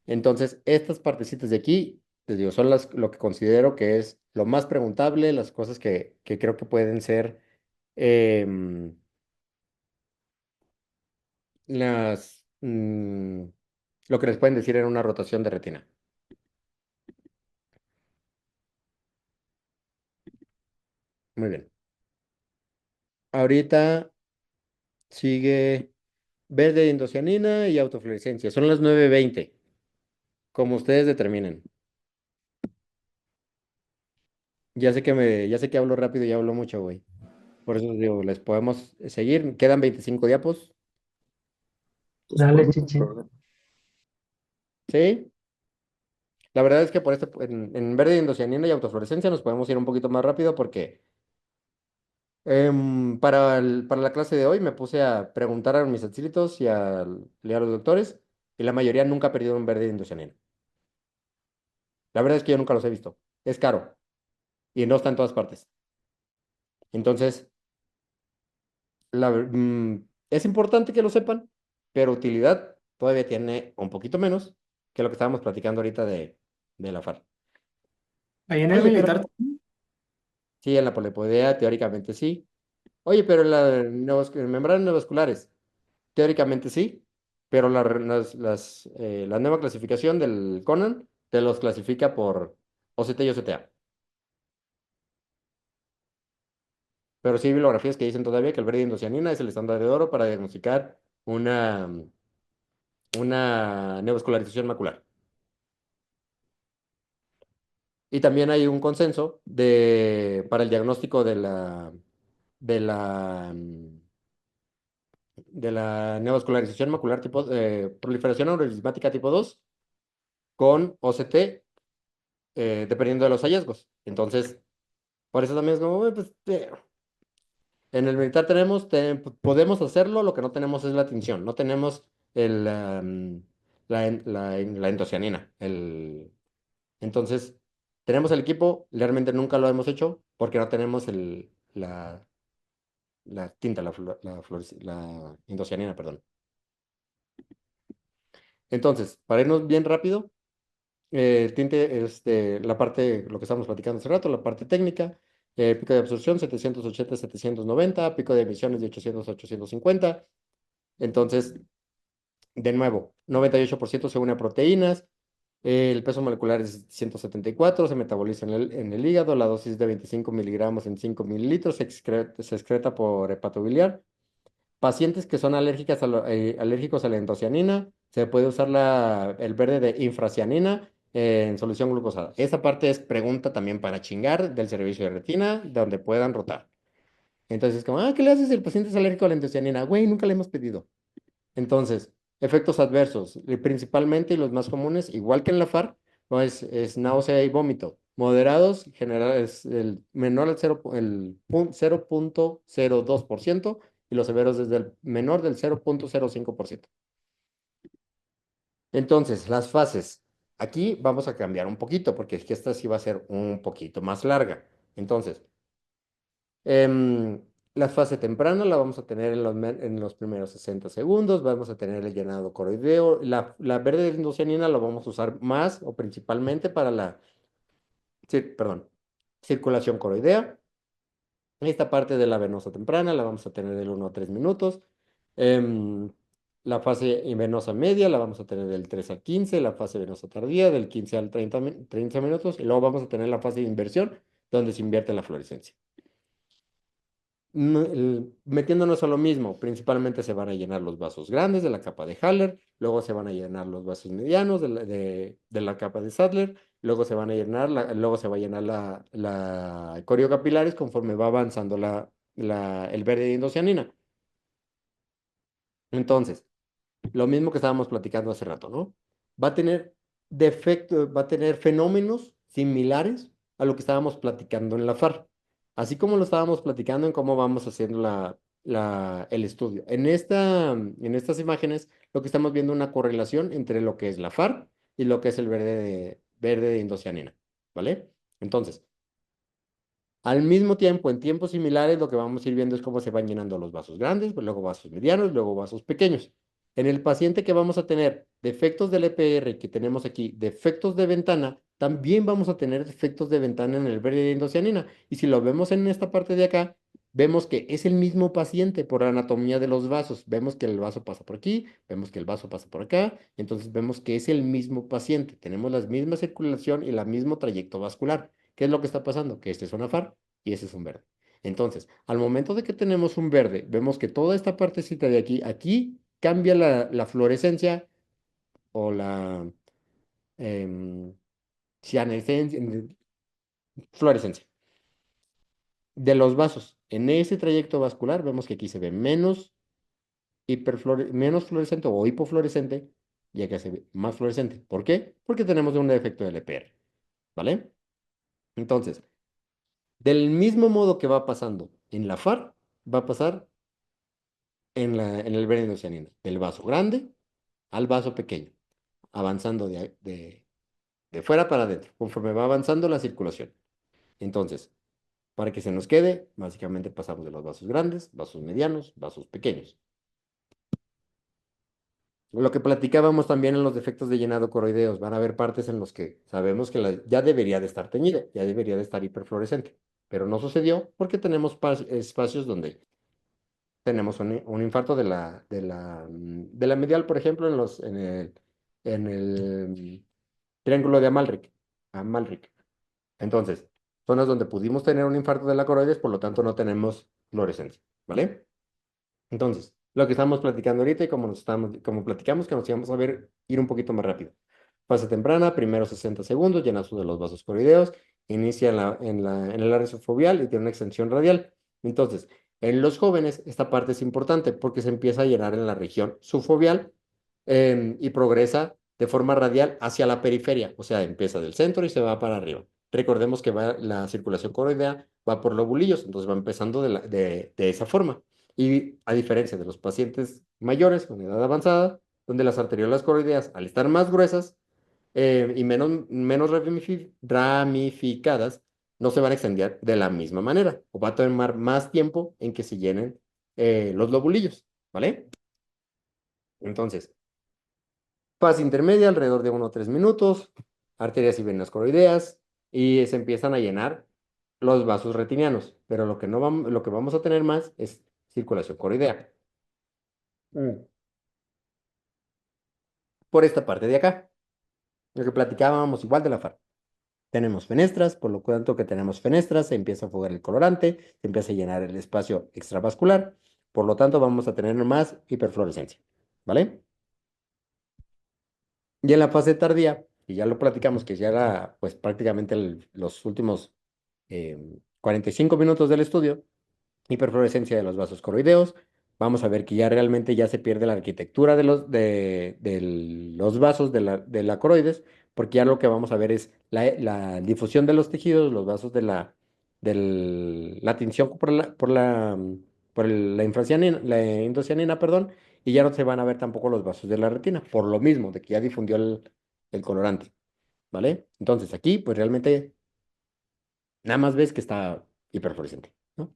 Entonces, estas partecitas de aquí, les digo, son lo que considero que es lo más preguntable, las cosas que creo que pueden ser em, lo que les pueden decir en una rotación de retina. Muy bien. Ahorita sigue verde indocianina y autofluorescencia. Son las 9:20, como ustedes determinen. Ya sé que hablo rápido y hablo mucho, güey. Por eso les digo, les podemos seguir. Quedan 25 diapos. Pues por Dale, mí no hay chichi. problema. ¿Sí? La verdad es que en verde indocianina y autofluorescencia nos podemos ir un poquito más rápido porque para la clase de hoy me puse a preguntar a mis adscritos y a leer a los doctores y la mayoría nunca ha perdido un verde indocianina. La verdad es que yo nunca los he visto. Es caro y no está en todas partes. Entonces, es importante que lo sepan, pero utilidad todavía tiene un poquito menos que lo que estábamos platicando ahorita de la FAR. Ahí en el Oye, militar, pero sí, en la polipoidea teóricamente sí. Oye, pero en en membranas neovasculares, teóricamente sí, pero la nueva clasificación del Conan te los clasifica por OCT y OCTA. Pero sí hay bibliografías que dicen todavía que el verde indocianina es el estándar de oro para diagnosticar una neovascularización macular. Y también hay un consenso para el diagnóstico de la, mm, de la neovascularización macular proliferación neurolismática tipo 2 con OCT, dependiendo de los hallazgos. Entonces, por eso también es como, pues, en el militar podemos hacerlo, lo que no tenemos es la tinción, no tenemos la endocianina. Entonces, tenemos el equipo, realmente nunca lo hemos hecho porque no tenemos la tinta, la indocianina, perdón. Entonces, para irnos bien rápido, el tinte, la parte, lo que estamos platicando hace rato, la parte técnica, pico de absorción 780-790, pico de emisiones de 800-850. Entonces, de nuevo, 98% se une a proteínas, el peso molecular es 174, se metaboliza en el hígado, la dosis de 25 miligramos en 5 mililitros, se excreta por hepatobiliar. Pacientes que son alérgicos a la endocianina, se puede usar el verde de infracianina en solución glucosada. Esa parte es pregunta también para chingar del servicio de retina, donde puedan rotar. Entonces, como, ¿qué le haces si el paciente es alérgico a la endocianina? Güey, nunca le hemos pedido. Entonces, efectos adversos, principalmente y los más comunes, igual que en la FAR, no es náusea y vómito. Moderados, general, es el menor al 0.02% y los severos desde el menor del 0.05%. Entonces, las fases. Aquí vamos a cambiar un poquito porque es que esta sí va a ser un poquito más larga. Entonces, la fase temprana la vamos a tener en los primeros 60 segundos, vamos a tener el llenado coroideo. La verde indocianina la vamos a usar más o principalmente para perdón, circulación coroidea. Esta parte de la venosa temprana la vamos a tener del 1 a 3 minutos. Em, la fase venosa media la vamos a tener del 3 al 15, la fase venosa tardía del 15 al 30 minutos y luego vamos a tener la fase de inversión donde se invierte la fluorescencia. Metiéndonos a lo mismo, principalmente se van a llenar los vasos grandes de la capa de Haller, luego se van a llenar los vasos medianos de la capa de Sadler, luego se van a llenar, luego se va a llenar la coriocapilares conforme va avanzando el verde de indocianina. Entonces, lo mismo que estábamos platicando hace rato, ¿no? Va a tener va a tener fenómenos similares a lo que estábamos platicando en la FAR, así como lo estábamos platicando en cómo vamos haciendo el estudio. En estas imágenes, lo que estamos viendo es una correlación entre lo que es la FAR y lo que es el verde de indocianina, ¿vale? Entonces, al mismo tiempo, en tiempos similares, lo que vamos a ir viendo es cómo se van llenando los vasos grandes, pues luego vasos medianos, luego vasos pequeños. En el paciente que vamos a tener defectos del EPR que tenemos aquí, defectos de ventana, también vamos a tener defectos de ventana en el verde de indocianina. Y si lo vemos en esta parte de acá, vemos que es el mismo paciente por la anatomía de los vasos. Vemos que el vaso pasa por aquí, vemos que el vaso pasa por acá, entonces vemos que es el mismo paciente. Tenemos la misma circulación y el mismo trayecto vascular. ¿Qué es lo que está pasando? Que este es un AFAR y este es un verde. Entonces, al momento de que tenemos un verde, vemos que toda esta partecita de aquí cambia la fluorescencia o la em, cianescencia, fluorescencia de los vasos. En ese trayecto vascular vemos que aquí se ve menos fluorescente o hipofluorescente y acá se ve más fluorescente. ¿Por qué? Porque tenemos un defecto del EPR, ¿vale? Entonces, del mismo modo que va pasando en la FAR, va a pasar en el verde indocianina, del vaso grande al vaso pequeño, avanzando de fuera para adentro, conforme va avanzando la circulación. Entonces, para que se nos quede, básicamente pasamos de los vasos grandes, vasos medianos, vasos pequeños. Lo que platicábamos también en los defectos de llenado coroideos, van a haber partes en los que sabemos que ya debería de estar teñida, ya debería de estar hiperfluorescente, pero no sucedió porque tenemos espacios donde tenemos un infarto de la medial, por ejemplo, en el triángulo de Amalric. Entonces, zonas donde pudimos tener un infarto de la coroides, por lo tanto no tenemos fluorescencia, ¿vale? Entonces, lo que estamos platicando ahorita y como platicamos que nos íbamos a ver, ir un poquito más rápido. Fase temprana, primeros 60 segundos, llenazo de los vasos coroideos, inicia en el área subfoveal y tiene una extensión radial. Entonces, en los jóvenes, esta parte es importante porque se empieza a llenar en la región subfoveal y progresa de forma radial hacia la periferia, o sea, empieza del centro y se va para arriba. Recordemos que la circulación coroidea va por lobulillos, entonces va empezando de esa forma. Y a diferencia de los pacientes mayores con edad avanzada, donde las arteriolas coroideas, al estar más gruesas y menos ramificadas, no se van a extender de la misma manera, o va a tomar más tiempo en que se llenen los lobulillos, ¿vale? Entonces, fase intermedia, alrededor de 1 o 3 minutos, arterias y venas coroideas, y se empiezan a llenar los vasos retinianos, pero lo que vamos a tener más es circulación coroidea. Por esta parte de acá, lo que platicábamos igual de la FAR. Tenemos fenestras, por lo tanto que tenemos fenestras, se empieza a fugar el colorante, se empieza a llenar el espacio extravascular, por lo tanto vamos a tener más hiperfluorescencia, ¿vale? Y en la fase tardía, y ya lo platicamos, que ya era pues prácticamente los últimos 45 minutos del estudio, hiperfluorescencia de los vasos coroideos. Vamos a ver que ya realmente ya se pierde la arquitectura de los vasos de la coroides, porque ya lo que vamos a ver es la difusión de los tejidos, los vasos la tinción por la indocianina, perdón, y ya no se van a ver tampoco los vasos de la retina, por lo mismo, de que ya difundió el colorante, ¿vale? Entonces aquí, pues realmente nada más ves que está hiperfluorescente, ¿no?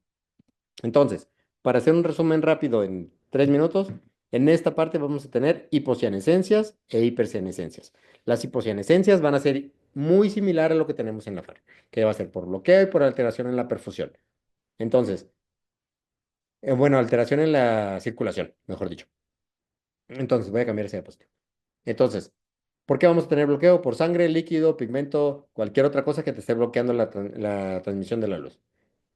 Entonces, para hacer un resumen rápido en 3 minutos, en esta parte vamos a tener hipocianescencias e hipercianescencias. Las hipocianescencias van a ser muy similar a lo que tenemos en la FAR, que va a ser por bloqueo y por alteración en la perfusión. Entonces, bueno, alteración en la circulación, mejor dicho. Entonces, voy a cambiar ese diapositiva. Entonces, ¿por qué vamos a tener bloqueo? Por sangre, líquido, pigmento, cualquier otra cosa que te esté bloqueando la transmisión de la luz.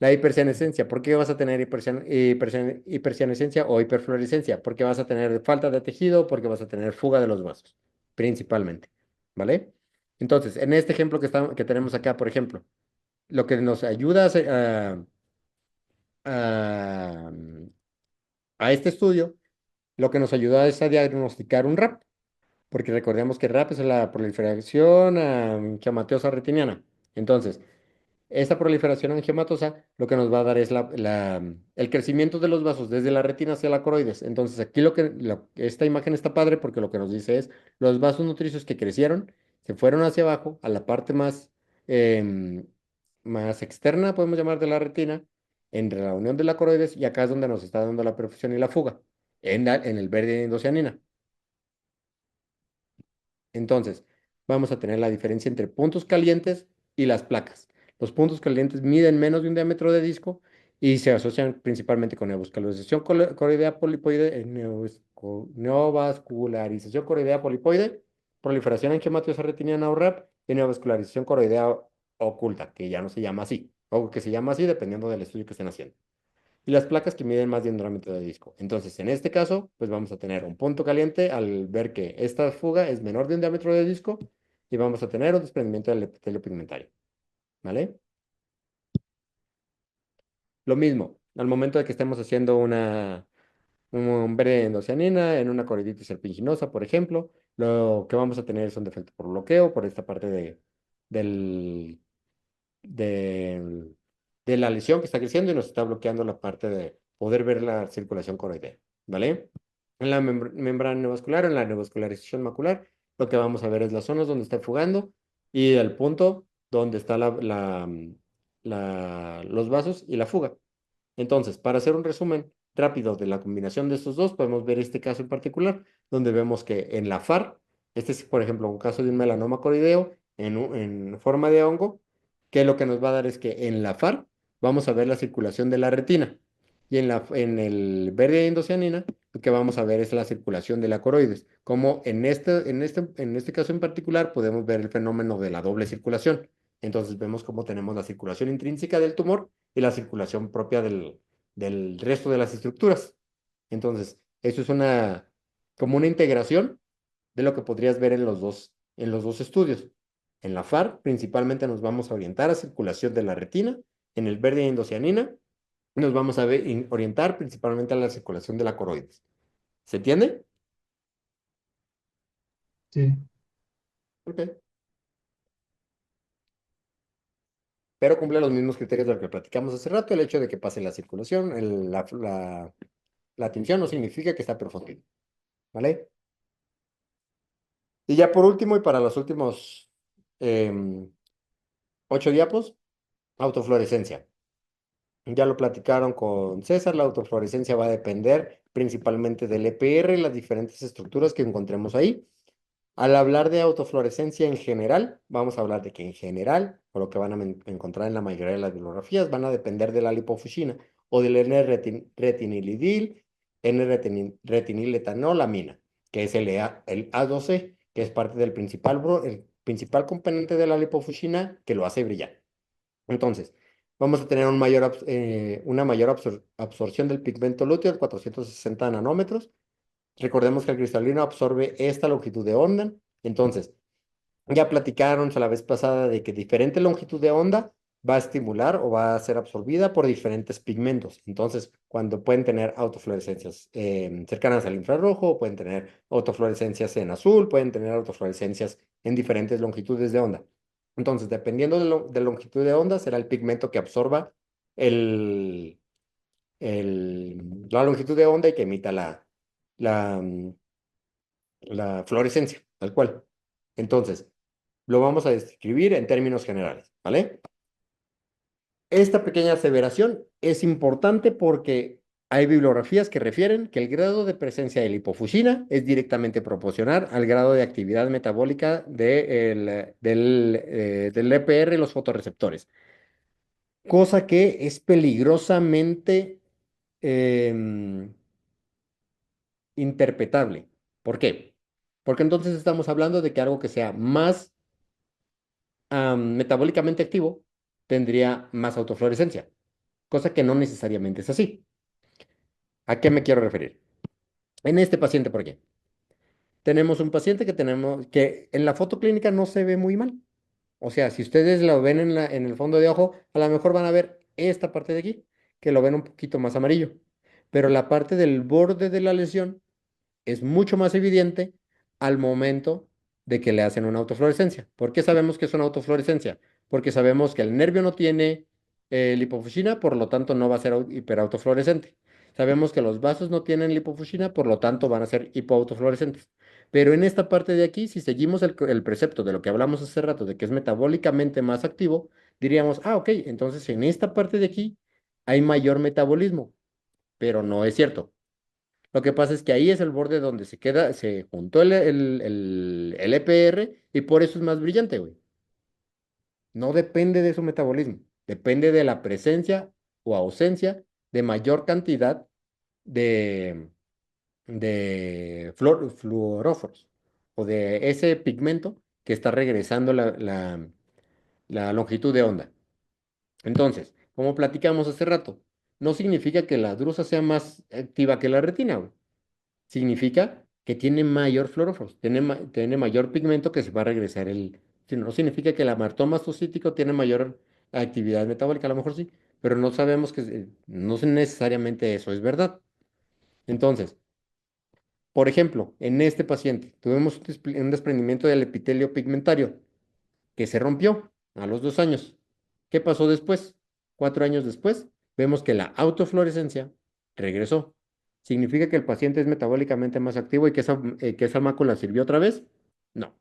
La hipercianescencia, ¿por qué vas a tener hipercianescencia o hiperfluorescencia? Porque vas a tener falta de tejido, porque vas a tener fuga de los vasos, principalmente, ¿vale? Entonces, en este ejemplo que tenemos acá, por ejemplo, lo que nos ayuda a, a este estudio, lo que nos ayuda es a diagnosticar un RAP, porque recordemos que RAP es la proliferación angiomatosa retiniana. Entonces, esta proliferación angiomatosa lo que nos va a dar es el crecimiento de los vasos desde la retina hacia la coroides. Entonces aquí esta imagen está padre porque lo que nos dice es los vasos nutricios que crecieron se fueron hacia abajo a la parte em, más externa, podemos llamar, de la retina, entre la unión de la coroides y acá es donde nos está dando la perfusión y la fuga, en el verde indocianina. Entonces, vamos a tener la diferencia entre puntos calientes y las placas. Los puntos calientes miden menos de un diámetro de disco y se asocian principalmente con neovascularización coroidea polipoide, neovascularización coroidea polipoide, proliferación angiomatosa retiniana o RAP y neovascularización coroidea oculta, que ya no se llama así, o que se llama así dependiendo del estudio que estén haciendo. Y las placas que miden más de un diámetro de disco. Entonces, en este caso, pues vamos a tener un punto caliente al ver que esta fuga es menor de un diámetro de disco y vamos a tener un desprendimiento del epitelio pigmentario. ¿Vale? Lo mismo, al momento de que estemos haciendo un verde endocianina en una coroiditis serpinginosa, por ejemplo, lo que vamos a tener es un defecto por bloqueo, por esta parte del, del- de la lesión que está creciendo y nos está bloqueando la parte de poder ver la circulación coroidea, ¿vale? En la membrana neovascular, en la neovascularización macular, lo que vamos a ver es las zonas donde está fugando y el punto donde está los vasos y la fuga. Entonces, para hacer un resumen rápido de la combinación de estos dos, podemos ver este caso en particular, donde vemos que en la FAR, este es, por ejemplo, un caso de un melanoma coroideo en forma de hongo, que lo que nos va a dar es que en la FAR vamos a ver la circulación de la retina y en el verde endocianina lo que vamos a ver es la circulación de la coroides. Como en este caso en particular podemos ver el fenómeno de la doble circulación. Entonces vemos cómo tenemos la circulación intrínseca del tumor y la circulación propia del resto de las estructuras. Entonces, eso es como una integración de lo que podrías ver en los dos estudios. En la FAR, principalmente nos vamos a orientar a circulación de la retina, en el verde endocianina, nos vamos a orientar principalmente a la circulación de la coroides. ¿Se entiende? Sí. Ok. Pero cumple los mismos criterios de lo que platicamos hace rato, el hecho de que pase la circulación, la tinción no significa que está perfundido, ¿vale? Y ya por último, y para los últimos 8 diapos, autofluorescencia. Ya lo platicaron con César, la autofluorescencia va a depender principalmente del EPR y las diferentes estructuras que encontremos ahí. Al hablar de autofluorescencia en general, vamos a hablar de que en general, o lo que van a encontrar en la mayoría de las bibliografías, van a depender de la lipofuscina o del N-retinilidil, N-retiniletanolamina, que es el A12, que es parte del el principal componente de la lipofuscina que lo hace brillar. Entonces, vamos a tener una mayor absorción del pigmento lúteo, 460 nanómetros. Recordemos que el cristalino absorbe esta longitud de onda. Entonces, ya platicaron la vez pasada de que diferente longitud de onda va a estimular o va a ser absorbida por diferentes pigmentos. Entonces, cuando pueden tener autofluorescencias cercanas al infrarrojo, pueden tener autofluorescencias en azul, pueden tener autofluorescencias en diferentes longitudes de onda. Entonces, dependiendo de longitud de onda, será el pigmento que absorba el, la longitud de onda y que emita la, mm, la fluorescencia, tal cual. Entonces, lo vamos a describir en términos generales, ¿vale? Esta pequeña aseveración es importante porque hay bibliografías que refieren que el grado de presencia de lipofuscina es directamente proporcional al grado de actividad metabólica del EPR y los fotorreceptores, cosa que es peligrosamente em, interpretable. ¿Por qué? Porque entonces estamos hablando de que algo que sea más metabólicamente activo tendría más autofluorescencia, cosa que no necesariamente es así. ¿A qué me quiero referir? En este paciente, ¿por qué? Tenemos un paciente que en la foto clínica no se ve muy mal. O sea, si ustedes lo ven en el fondo de ojo, a lo mejor van a ver esta parte de aquí, que lo ven un poquito más amarillo. Pero la parte del borde de la lesión es mucho más evidente al momento de que le hacen una autofluorescencia. ¿Por qué sabemos que es una autofluorescencia? Porque sabemos que el nervio no tiene lipofuscina, por lo tanto no va a ser hiperautofluorescente. Sabemos que los vasos no tienen lipofuscina, por lo tanto van a ser hipoautofluorescentes. Pero en esta parte de aquí, si seguimos el precepto de lo que hablamos hace rato, de que es metabólicamente más activo, diríamos, ok, entonces en esta parte de aquí hay mayor metabolismo, pero no es cierto. Lo que pasa es que ahí es el borde donde se queda, se juntó el EPR y por eso es más brillante, güey. No depende de su metabolismo, depende de la presencia o ausencia de mayor cantidad de, de fluoróforos o de ese pigmento que está regresando la longitud de onda. Entonces, como platicamos hace rato, no significa que la drusa sea más activa que la retina, güey. Significa que tiene mayor fluoróforos, tiene mayor pigmento que se va a regresar el... No significa que el amartomastocítico tiene mayor actividad metabólica, a lo mejor sí, pero no sabemos que no necesariamente eso es verdad. Entonces, por ejemplo, en este paciente tuvimos un desprendimiento del epitelio pigmentario que se rompió a los 2 años. ¿Qué pasó después? 4 años después, vemos que la autofluorescencia regresó. ¿Significa que el paciente es metabólicamente más activo y que esa mácula sirvió otra vez? No,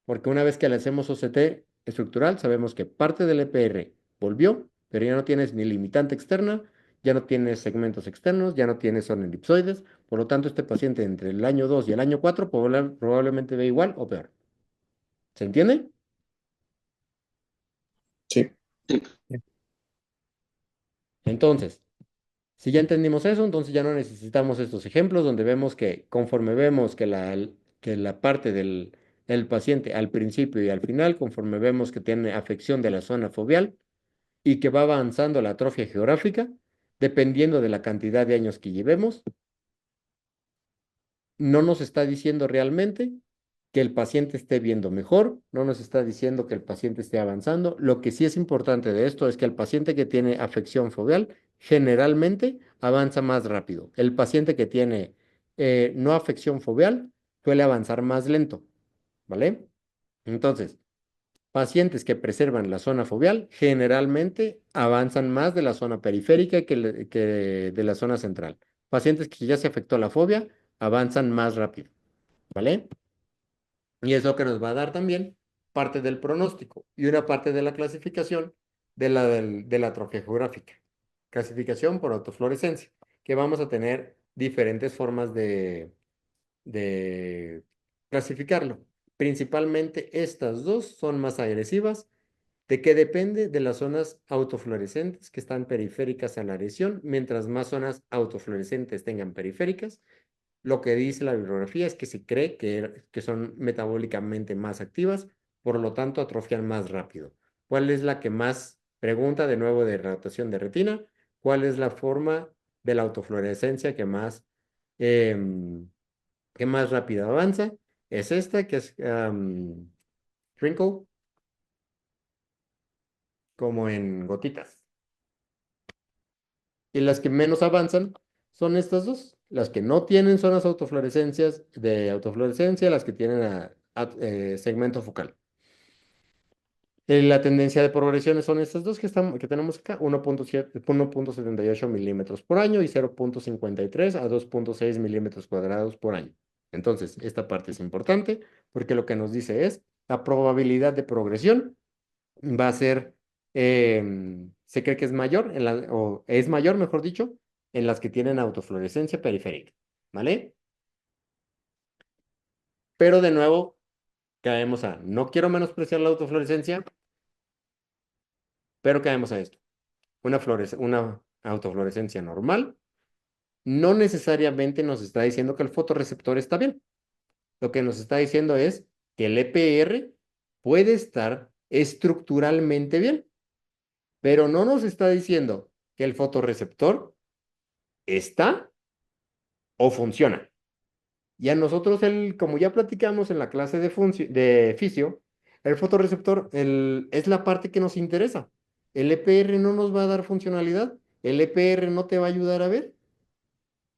porque una vez que le hacemos OCT estructural, sabemos que parte del EPR volvió, pero ya no tienes ni limitante externa, ya no tienes segmentos externos, ya no tienes zona elipsoides, por lo tanto este paciente entre el año 2 y el año 4 probablemente ve igual o peor. ¿Se entiende? Sí. Entonces, si ya entendimos eso, entonces ya no necesitamos estos ejemplos donde vemos que conforme vemos que la parte del paciente al principio y al final, conforme vemos que tiene afección de la zona foveal y que va avanzando la atrofia geográfica, dependiendo de la cantidad de años que llevemos, no nos está diciendo realmente que el paciente esté viendo mejor, no nos está diciendo que el paciente esté avanzando. Lo que sí es importante de esto es que el paciente que tiene afección foveal generalmente avanza más rápido. El paciente que tiene no afección foveal suele avanzar más lento, ¿vale? Entonces, pacientes que preservan la zona foveal generalmente avanzan más de la zona periférica que de la zona central. Pacientes que ya se afectó la fobia avanzan más rápido, ¿vale? Y es lo que nos va a dar también parte del pronóstico y una parte de la clasificación de la atrofia geográfica. Clasificación por autofluorescencia, que vamos a tener diferentes formas de clasificarlo. Principalmente estas dos son más agresivas. ¿De qué depende? De las zonas autofluorescentes que están periféricas a la lesión. Mientras más zonas autofluorescentes tengan periféricas, lo que dice la bibliografía es que se cree que son metabólicamente más activas, por lo tanto atrofian más rápido. ¿Cuál es la que más pregunta de nuevo de rotación de retina? ¿Cuál es la forma de la autofluorescencia em, que más rápido avanza? Es esta, que es Twinkle, como en gotitas. Y las que menos avanzan son estas dos, las que no tienen zonas de autofluorescencia, las que tienen segmento focal. La tendencia de progresiones son estas dos que tenemos acá, 1.78 milímetros por año y 0.53 a 2.6 milímetros cuadrados por año. Entonces, esta parte es importante porque lo que nos dice es la probabilidad de progresión va a ser, se cree que es mayor, o es mayor, mejor dicho, en las que tienen autofluorescencia periférica, ¿vale? Pero de nuevo, caemos no quiero menospreciar la autofluorescencia, pero caemos a esto. Una autofluorescencia normal no necesariamente nos está diciendo que el fotorreceptor está bien. Lo que nos está diciendo es que el EPR puede estar estructuralmente bien, pero no nos está diciendo que el fotorreceptor está o funciona. Y a nosotros, como ya platicamos en la clase de fisio, el fotorreceptor es la parte que nos interesa. El EPR no nos va a dar funcionalidad. El EPR no te va a ayudar a ver.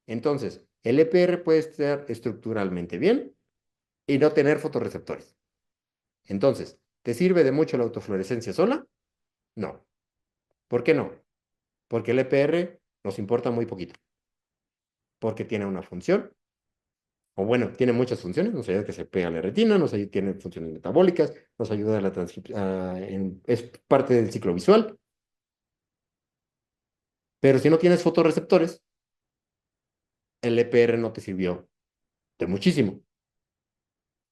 Entonces, el EPR puede estar estructuralmente bien y no tener fotorreceptores. Entonces, ¿te sirve de mucho la autofluorescencia sola? No. ¿Por qué no? Porque el EPR nos importa muy poquito. Porque tiene una función, o bueno, tiene muchas funciones, nos ayuda a que se pega a la retina, tiene funciones metabólicas, nos ayuda a la transcripción, es parte del ciclo visual. Pero si no tienes fotorreceptores, el EPR no te sirvió de muchísimo.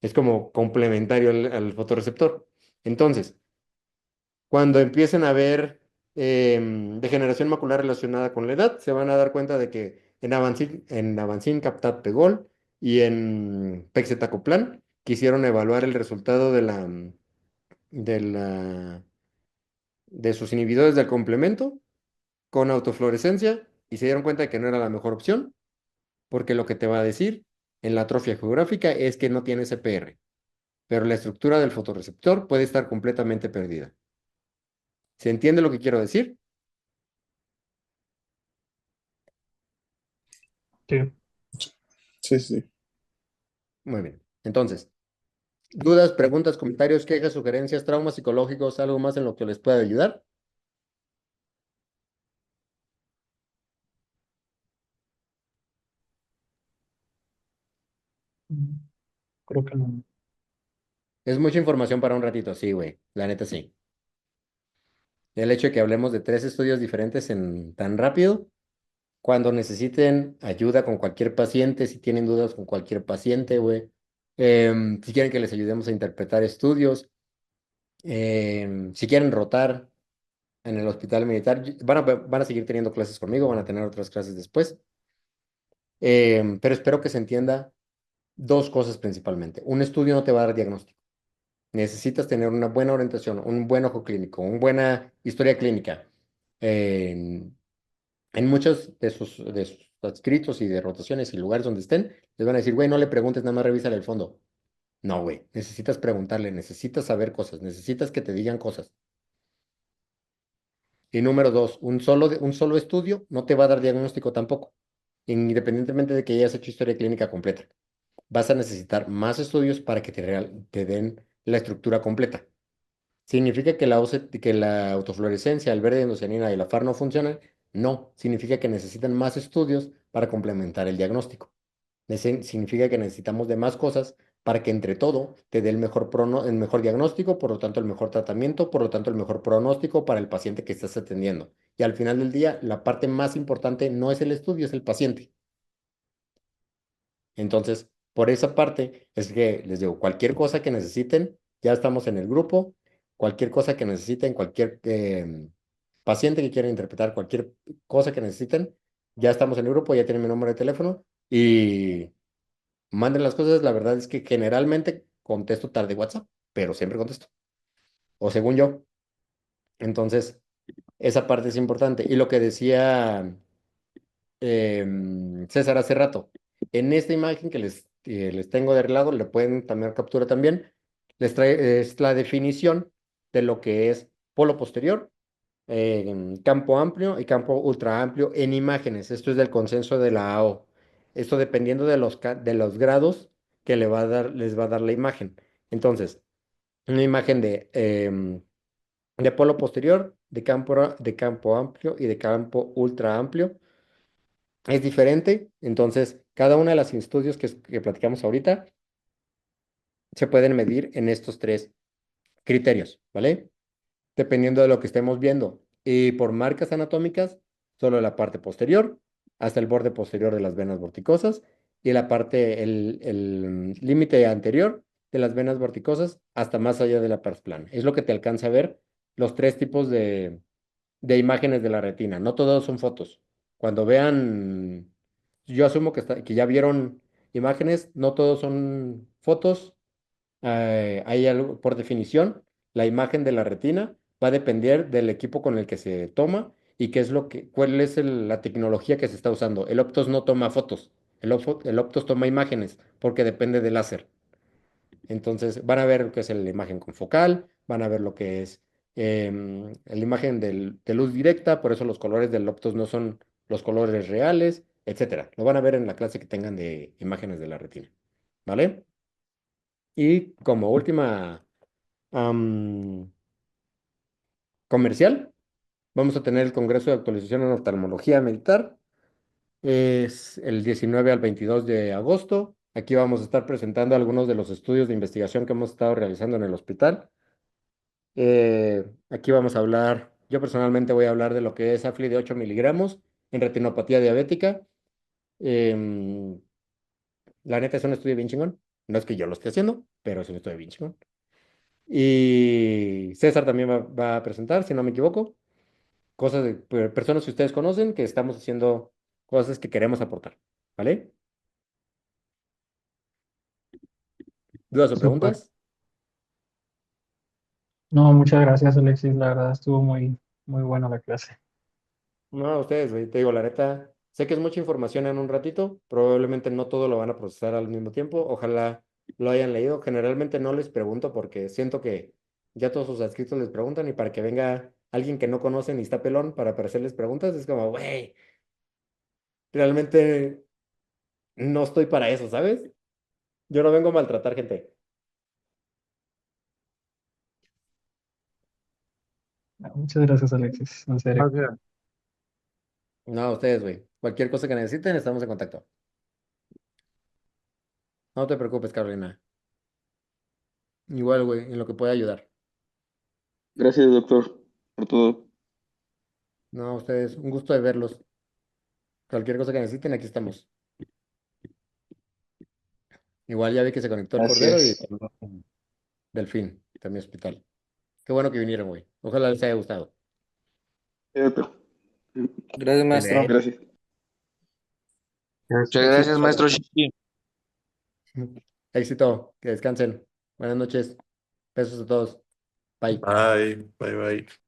Es como complementario al fotorreceptor. Entonces, cuando empiecen a ver degeneración macular relacionada con la edad, se van a dar cuenta de que en Avancin Captat Pegol y en Pexetacoplan quisieron evaluar el resultado de la, de sus inhibidores del complemento con autofluorescencia y se dieron cuenta de que no era la mejor opción, porque lo que te va a decir en la atrofia geográfica es que no tiene CPR, pero la estructura del fotorreceptor puede estar completamente perdida. ¿Se entiende lo que quiero decir? Sí. Sí, sí. Muy bien. Entonces, dudas, preguntas, comentarios, quejas, sugerencias, traumas psicológicos, algo más en lo que les pueda ayudar. Creo que no. Es mucha información para un ratito, sí, güey. La neta sí. El hecho de que hablemos de 3 estudios diferentes en tan rápido, cuando necesiten ayuda con cualquier paciente, si tienen dudas con cualquier paciente, güey. Si quieren que les ayudemos a interpretar estudios, si quieren rotar en el hospital militar, van a seguir teniendo clases conmigo, van a tener otras clases después. Pero espero que se entienda dos cosas principalmente. Un estudio no te va a dar diagnóstico. Necesitas tener una buena orientación, un buen ojo clínico, una buena historia clínica. En, en muchos de sus adscritos y de rotaciones y lugares donde estén, les van a decir, güey, no le preguntes, nada más revísale el fondo. No, güey, necesitas preguntarle, necesitas saber cosas, necesitas que te digan cosas. Y número dos, un solo estudio no te va a dar diagnóstico tampoco, independientemente de que hayas hecho historia clínica completa. Vas a necesitar más estudios para que te den la estructura completa. ¿Significa que la autofluorescencia, el verde de endocianina y la FAR no funcionan? No, significa que necesitan más estudios para complementar el diagnóstico. Significa que necesitamos de más cosas para que entre todo te dé el mejor diagnóstico, por lo tanto el mejor tratamiento, por lo tanto el mejor pronóstico para el paciente que estás atendiendo. Y al final del día, la parte más importante no es el estudio, es el paciente. Entonces, por esa parte, es que les digo, cualquier cosa que necesiten, ya estamos en el grupo, cualquier cosa que necesiten, cualquier paciente que quiera interpretar, cualquier cosa que necesiten, ya estamos en el grupo, ya tienen mi número de teléfono y manden las cosas. La verdad es que generalmente contesto tarde WhatsApp, pero siempre contesto, o según yo. Entonces, esa parte es importante. Y lo que decía César hace rato. En esta imagen que les tengo de lado, le pueden tomar captura también. Es la definición de lo que es polo posterior, campo amplio y campo ultra amplio en imágenes. Esto es del consenso de la AO. Esto dependiendo de los grados que les va a dar la imagen. Entonces, una imagen de polo posterior, de campo amplio y de campo ultra amplio es diferente. Entonces, cada uno de los estudios que platicamos ahorita se pueden medir en estos 3 criterios, ¿vale? Dependiendo de lo que estemos viendo. Y por marcas anatómicas, solo la parte posterior, hasta el borde posterior de las venas vorticosas y el límite anterior de las venas vorticosas hasta más allá de la pars plana. Es lo que te alcanza a ver los 3 tipos de imágenes de la retina. No todos son fotos. Cuando vean, yo asumo que ya vieron imágenes, no todos son fotos. Hay algo, por definición, la imagen de la retina va a depender del equipo con el que se toma y cuál es la tecnología que se está usando. El Optos no toma fotos, el Optos toma imágenes porque depende del láser. Entonces, van a ver lo que es la imagen confocal, van a ver lo que es la imagen de luz directa, por eso los colores del Optos no son los colores reales, etcétera. Lo van a ver en la clase que tengan de imágenes de la retina, ¿vale? Y como última am, comercial, vamos a tener el Congreso de Actualización en Oftalmología Militar. Es el 19 al 22 de agosto. Aquí vamos a estar presentando algunos de los estudios de investigación que hemos estado realizando en el hospital. Aquí vamos a hablar, yo personalmente voy a hablar de lo que es Afli de 8 miligramos en retinopatía diabética. Em, la neta es un estudio bien chingón. No es que yo lo esté haciendo, pero es un estudio bien chingón. Y César también va a presentar, si no me equivoco, cosas de personas que ustedes conocen que estamos haciendo cosas que queremos aportar. ¿Vale? ¿Dudas o Súper. preguntas? No, muchas gracias, Alexis. La verdad estuvo muy buena la clase. No, ustedes, güey, te digo, la neta, sé que es mucha información en un ratito, probablemente no todo lo van a procesar al mismo tiempo, ojalá lo hayan leído. Generalmente no les pregunto porque siento que ya todos sus adscritos les preguntan y para que venga alguien que no conocen y está pelón para hacerles preguntas, es como, güey, realmente no estoy para eso, ¿sabes? Yo no vengo a maltratar gente. Muchas gracias, Alexis. En serio. Gracias. No, ustedes, güey, cualquier cosa que necesiten, estamos en contacto. No te preocupes, Carolina. Igual, güey, en lo que pueda ayudar. Gracias, doctor, por todo. No, ustedes, un gusto de verlos. Cualquier cosa que necesiten, aquí estamos. Igual ya vi que se conectó el Cordero y Gracias. también Delfín, también hospital. Qué bueno que vinieron, güey. Ojalá les haya gustado. Doctor. Gracias, maestro. Dele. Gracias. Muchas gracias, maestro Shishi. Éxito, que descansen. Buenas noches. Besos a todos. Bye. Bye, bye, bye.